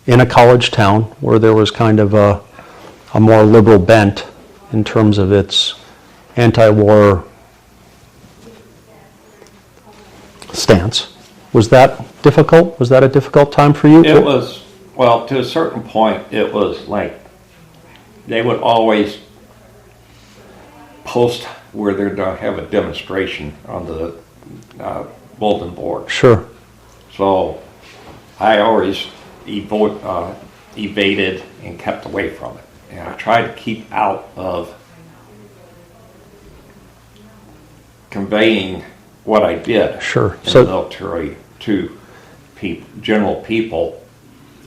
in a college town where there was kind of a more liberal bent in terms of its anti-war stance. Was that difficult? Was that a difficult time for you?
It was, well, to a certain point, it was like they would always post where they're going to have a demonstration on the bulletin board.
Sure.
So I always evaded and kept away from it. And I tried to keep out of conveying what I did
Sure.
in the military to general people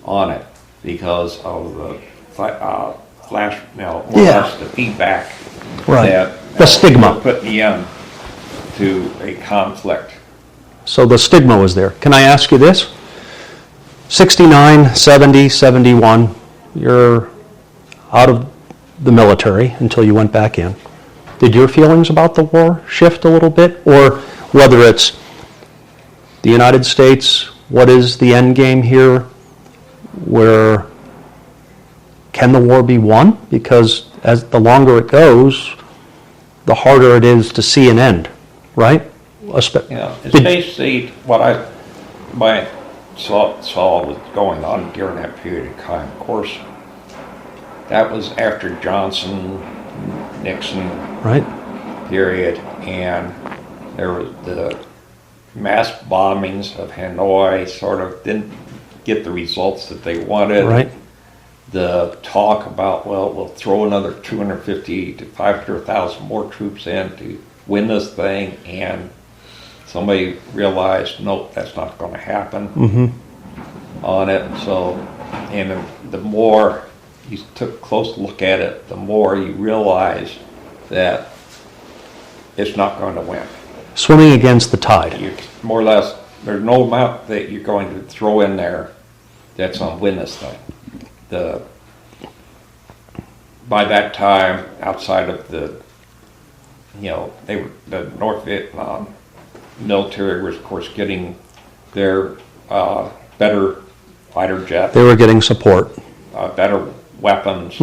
on it because of the flash, more or less the feedback that
the stigma
put me in to a conflict.
So the stigma was there. Can I ask you this? 69, 70, 71, you're out of the military until you went back in. Did your feelings about the war shift a little bit? Or whether it's the United States, what is the end game here? Where can the war be won? Because as the longer it goes, the harder it is to see an end, right?
Yeah, it's basically what I saw was going on during that period of time. Of course, that was after Johnson, Nixon period, and there was the mass bombings of Hanoi sort of didn't get the results that they wanted.
Right.
The talk about, well, we'll throw another 250 to 500,000 more troops in to win this thing, and somebody realized, nope, that's not going to happen on it. So, and the more you took a close look at it, the more you realize that it's not going to win.
Swimming against the tide.
You, more or less, there's no amount that you're going to throw in there that's going to win this thing. By that time, outside of the North Vietnam military was, of course, getting their better fighter jets.
They were getting support.
Better weapons,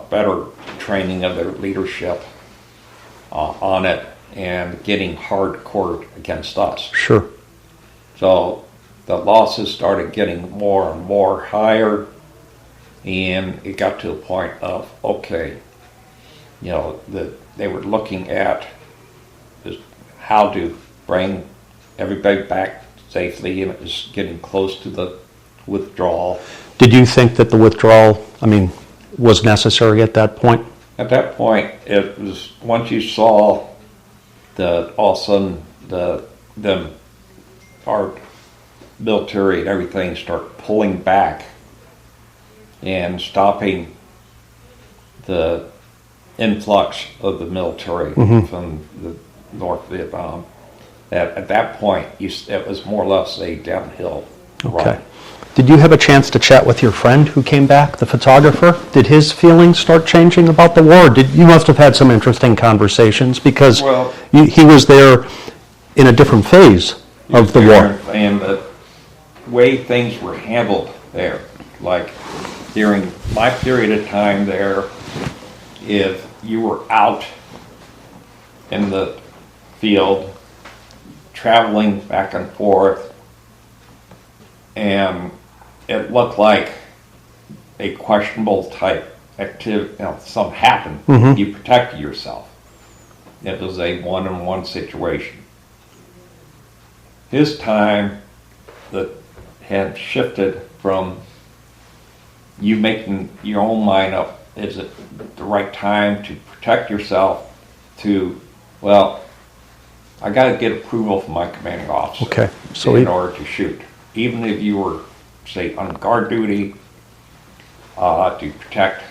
better training of their leadership on it, and getting hardcore against us.
Sure.
So the losses started getting more and more higher, and it got to a point of, okay, they were looking at how to bring everybody back safely, and it was getting close to the withdrawal.
Did you think that the withdrawal, was necessary at that point?
At that point, it was, once you saw all of a sudden our military and everything start pulling back and stopping the influx of the military from the North Vietnam. At that point, it was more or less a downhill run.
Okay. Did you have a chance to chat with your friend who came back, the photographer? Did his feelings start changing about the war? You must have had some interesting conversations because he was there in a different phase of the war.
And the way things were handled there, like during my period of time there, if you were out in the field, traveling back and forth, and it looked like a questionable type activity, something happened, you protected yourself. It was a one-on-one situation. His time that had shifted from you making your own mind up, is it the right time to protect yourself, to, well, I got to get approval from my commanding officer in order to shoot. Even if you were, say, on guard duty, to protect.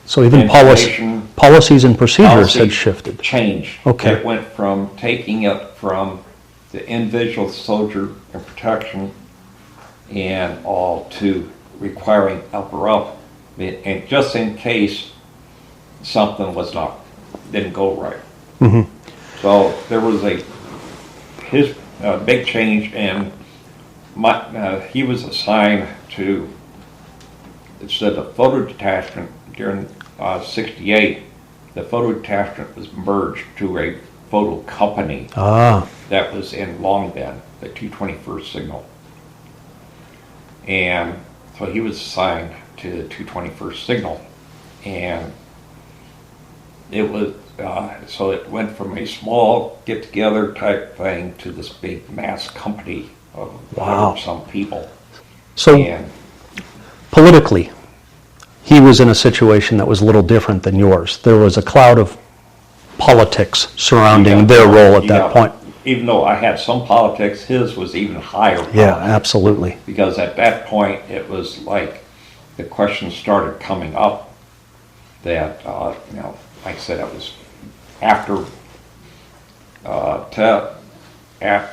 So even policies and procedures had shifted.
Changed.
Okay.
It went from taking it from the individual soldier and protection and all to requiring upper up, and just in case something didn't go right. So there was his a big change, and he was assigned to, instead of photo detachment during 68, the photo detachment was merged to a photo company that was in Long Bend, the 221st signal. And so he was assigned to the 221st signal, and it was so it went from a small get-together type thing to this big mass company of some people.
So
and
politically, he was in a situation that was a little different than yours. There was a cloud of politics surrounding their role at that point.
Even though I had some politics, his was even higher.
Yeah, absolutely.
Because at that point, it was like the questions started coming up that, like I said, it was after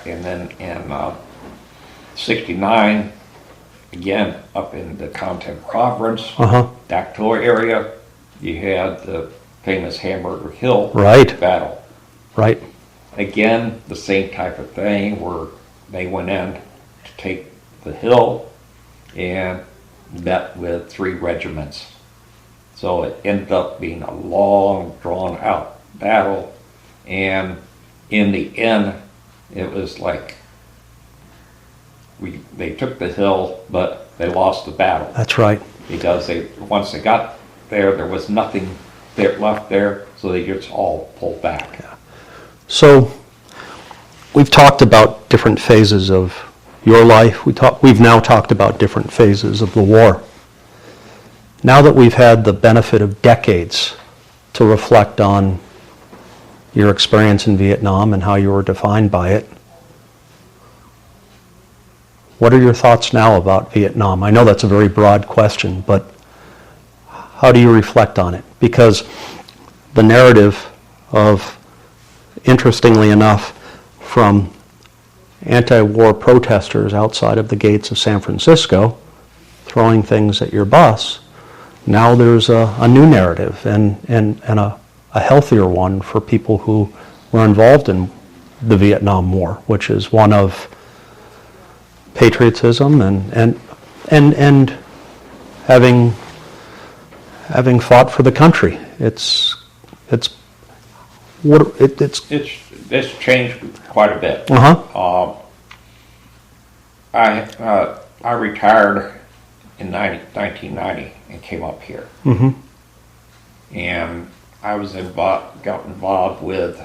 and then in 69, again, up in the Content Province, Dactyl area, you had the famous Hamburger Hill battle.
Right.
Again, the same type of thing where they went in to take the hill and met with 3 regiments. So it ended up being a long, drawn-out battle, and in the end, it was like they took the hill, but they lost the battle.
That's right.
Because once they got there, there was nothing left there, so they just all pulled back.
Yeah. So we've talked about different phases of your life. We've now talked about different phases of the war. Now that we've had the benefit of decades to reflect on your experience in Vietnam and how you were defined by it, what are your thoughts now about Vietnam? I know that's a very broad question, but how do you reflect on it? Because the narrative of, interestingly enough, from anti-war protesters outside of the gates of San Francisco throwing things at your bus, now there's a new narrative and a healthier one for people who were involved in the Vietnam War, which is one of patriotism and having fought for the country. It's
changed quite a bit. I retired in 1990 and came up here, and I was got involved with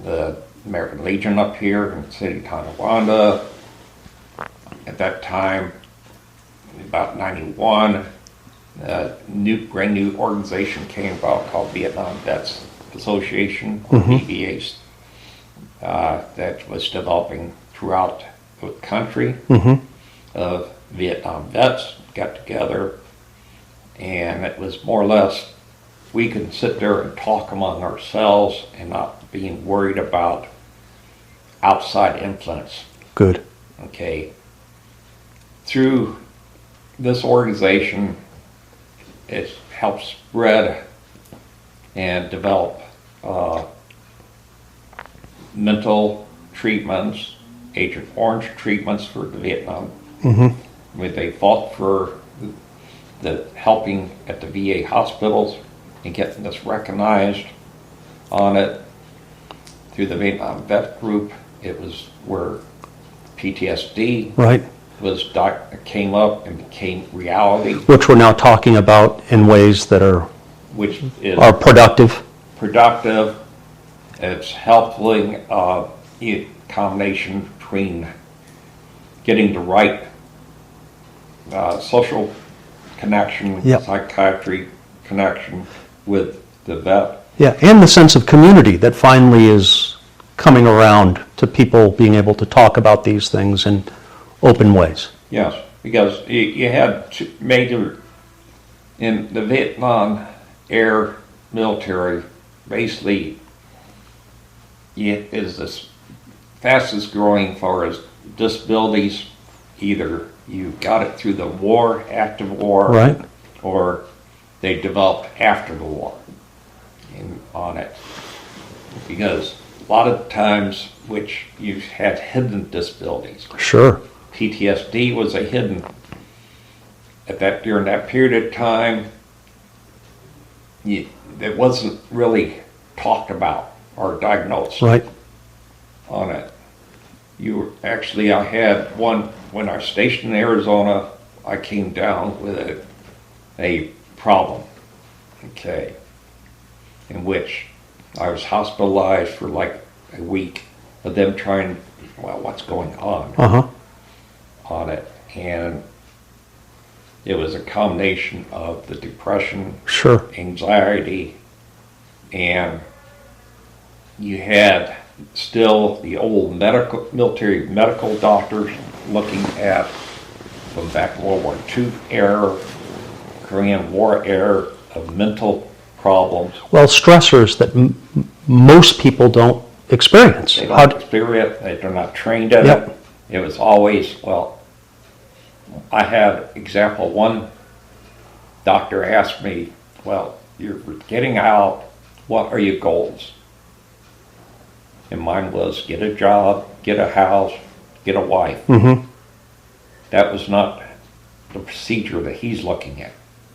the American Legion up here in the city of Tonawanda. At that time, about 91, a brand new organization came about called Vietnam Vets Association, VBAs, that was developing throughout the country. Of Vietnam vets got together, and it was more or less we could sit there and talk among ourselves and not being worried about outside influence.
Good.
Okay. Through this organization, it helps spread and develop mental treatments, Agent Orange treatments for the Vietnam. Where they fought for the helping at the VA hospitals and getting this recognized on it through the Vietnam Vet Group. It was where PTSD came up and became reality,
which we're now talking about in ways that are productive.
It's helping a combination between getting the right social connection, psychiatry connection with the vet.
Yeah, and the sense of community that finally is coming around to people being able to talk about these things in open ways.
Yes, because you had two major, in the Vietnam Air military, basically it is the fastest growing as far as disabilities. Either you got it through the war, active war, or they developed after the war on it. Because lot of times which you had hidden disabilities.
Sure.
PTSD was a hidden. During that period of time, it wasn't really talked about or diagnosed
Right.
on it. I had one when I was stationed in Arizona. I came down with a problem, okay, in which I was hospitalized for like a week of them trying, well, what's going on on it, and it was a combination of the depression,
Sure.
anxiety, and you had still the old military medical doctors looking at from back in World War II era, Korean War era of mental problems.
Well, stressors that most people don't experience.
They don't experience it. They're not trained at
Yep.
it. It was always, well, I had example, one doctor asked me, well, you're getting out, what are your goals? And mine was get a job, get a house, get a wife.
Mm-hmm.
That was not the procedure that he's looking at.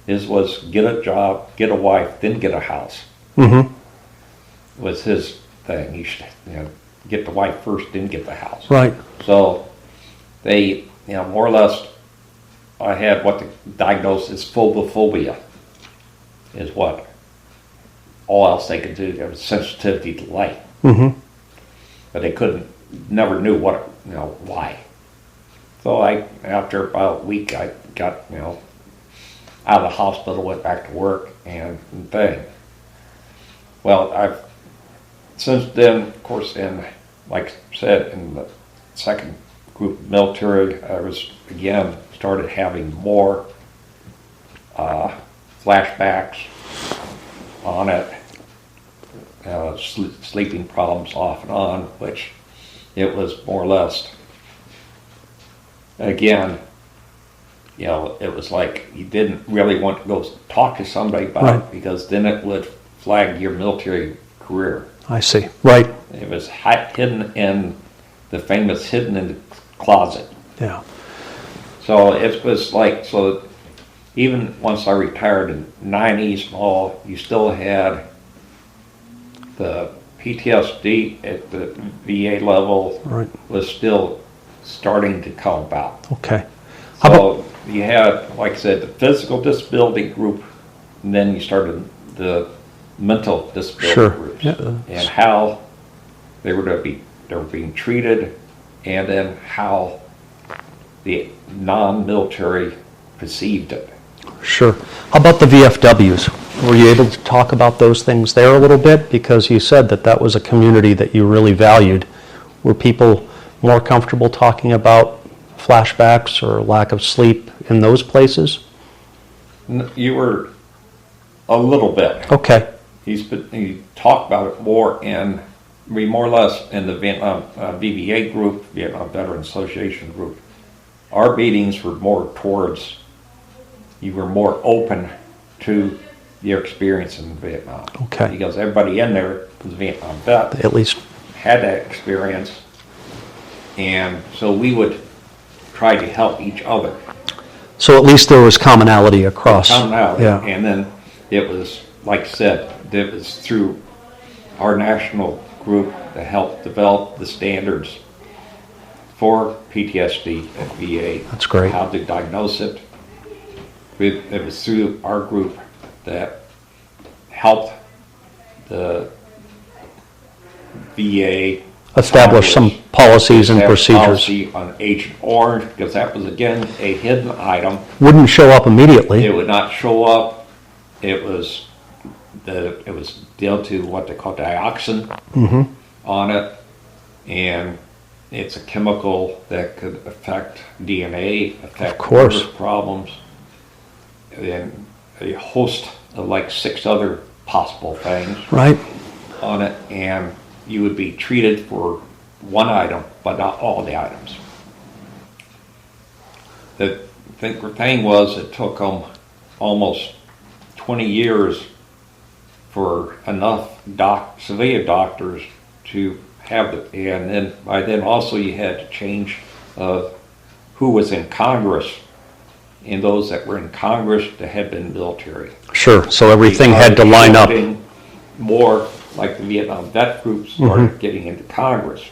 His was get a job, get a wife, then get a house.
Mm-hmm.
Was his thing. He should, get the wife first, then get the house.
Right.
So they, more or less, I had what the diagnosis phobophobia is what all else they could do. There was sensitivity to light.
Mm-hmm.
But they never knew what, why. So after about a week, I got, out of the hospital, went back to work and thing. Well, since then, of course, like I said, in the second group military, I started having more flashbacks on it. Sleeping problems off and on, which it was more or less, again, it was like you didn't really want to go talk to somebody about it because then it would flag your military career.
I see. Right.
It was hidden in the famous hidden in the closet.
Yeah.
So it was like, so even once I retired in the 90s and all, you still had the PTSD at the VA level was still starting to come about.
Okay.
So you had, like I said, the physical disability group, and then you started the mental disability groups, and how they were being treated, and then how the non-military perceived it.
Sure. How about the VFWs? Were you able to talk about those things there a little bit? Because you said that was a community that you really valued. Were people more comfortable talking about flashbacks or lack of sleep in those places?
You were a little bit.
Okay.
He talked about it more more or less in the Vietnam VBA group, Vietnam Veteran Association group. Our meetings were more towards, you were more open to your experience in Vietnam.
Okay.
Because everybody in there was Vietnam vet.
They at least
had that experience. And so we would try to help each other.
So at least there was commonality across.
Commonality.
Yeah.
And then it was, like I said, it was through our national group that helped develop the standards for PTSD at VA.
That's great.
How to diagnose it. It was through our group that helped the VA
establish some policies and procedures.
Policy on Agent Orange, because that was again a hidden item.
Wouldn't show up immediately.
It would not show up. It was dealt to what they call dioxin on it, and it's a chemical that could affect DNA, affect nerve problems, and a host of like 6 other possible things on it, and you would be treated for one item, but not all the items. The thing was, it took them almost 20 years for enough civilian doctors to have and then by then also you had to change who was in Congress, and those that were in Congress that had been military.
Sure. So everything had to line up.
More like the Vietnam vet group started getting into Congress.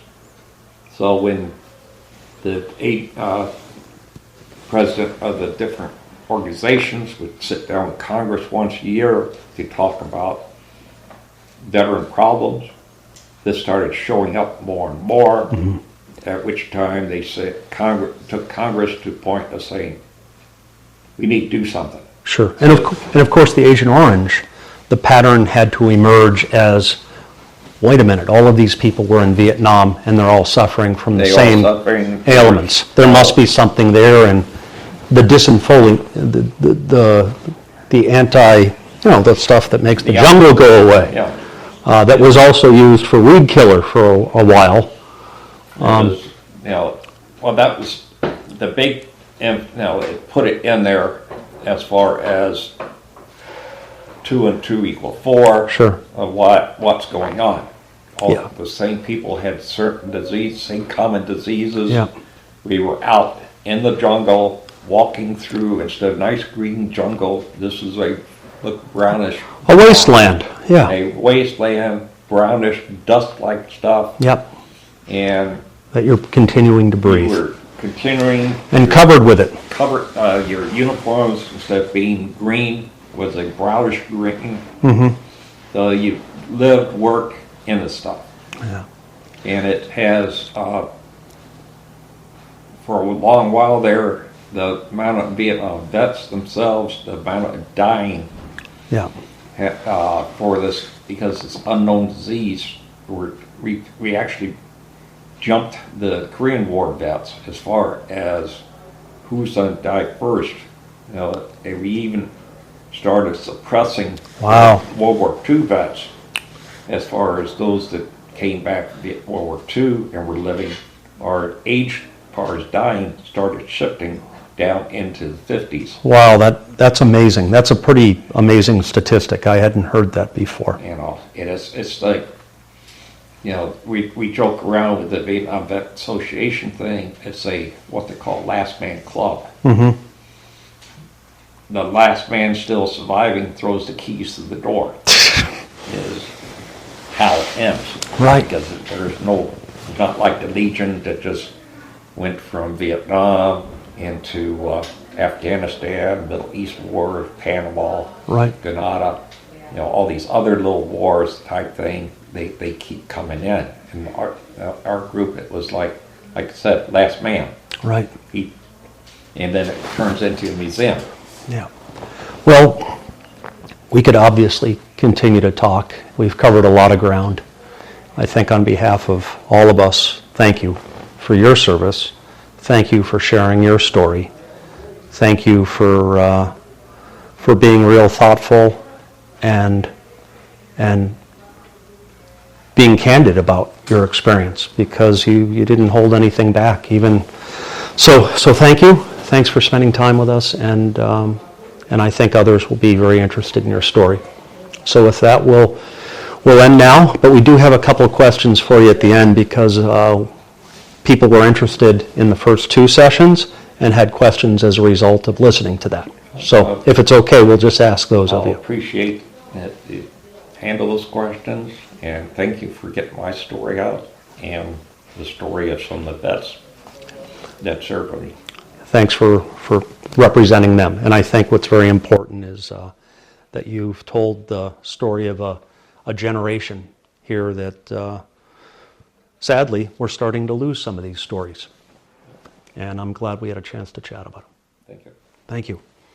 So when the president of the different organizations would sit down with Congress once a year to talk about veteran problems, this started showing up more and more, at which time they said took Congress to the point of saying, we need to do something.
Sure. And of course the Agent Orange, the pattern had to emerge as, wait a minute, all of these people were in Vietnam and they're all suffering from the same ailments. There must be something there, and the the anti, the stuff that makes the jungle go away.
Yeah.
That was also used for weed killer for a while.
Well, that was the big, it put it in there as far as 2 and 2 equal 4.
Sure.
Of what's going on. All the same people had certain diseases, same common diseases.
Yeah.
We were out in the jungle, walking through, instead of nice green jungle, this is a brownish.
A wasteland, yeah.
A wasteland, brownish, dust-like stuff.
Yep.
And
that you're continuing to breathe.
You were continuing.
And covered with it.
Covered, your uniforms, instead of being green, was a brownish green. So you lived, work in the stuff.
Yeah.
And it has, for a long while there, the amount of Vietnam vets themselves, the amount of dying for this, because it's unknown disease, we actually jumped the Korean War vets as far as who's going to die first. And we even started suppressing World War II vets as far as those that came back from World War II and were living, our age as far as dying started shifting down into the 50s.
Wow, that's amazing. That's a pretty amazing statistic. I hadn't heard that before.
It's like, we joke around with the Vietnam Vet Association thing. It's what they call last man club. The last man still surviving throws the keys to the door. Is how it ends.
Right.
Because there's not like the Legion that just went from Vietnam into Afghanistan, Middle East War, Panama, Grenada, all these other little wars type thing. They keep coming in. And our group, it was like I said, last man.
Right.
And then it turns into a museum.
Yeah. Well, we could obviously continue to talk. We've covered a lot of ground. I think on behalf of all of us, thank you for your service. Thank you for sharing your story. Thank you for being real thoughtful and being candid about your experience, because you didn't hold anything back. Even so thank you. Thanks for spending time with us, and I think others will be very interested in your story. So with that, we'll end now, but we do have a couple of questions for you at the end, because people were interested in the first 2 sessions and had questions as a result of listening to that. So if it's okay, we'll just ask those of you.
I appreciate that you handle those questions, and thank you for getting my story out and the story of some of the vets that served me.
Thanks for representing them. And I think what's very important is that you've told the story of a generation here that sadly we're starting to lose some of these stories. And I'm glad we had a chance to chat about them.
Thank you.
Thank you.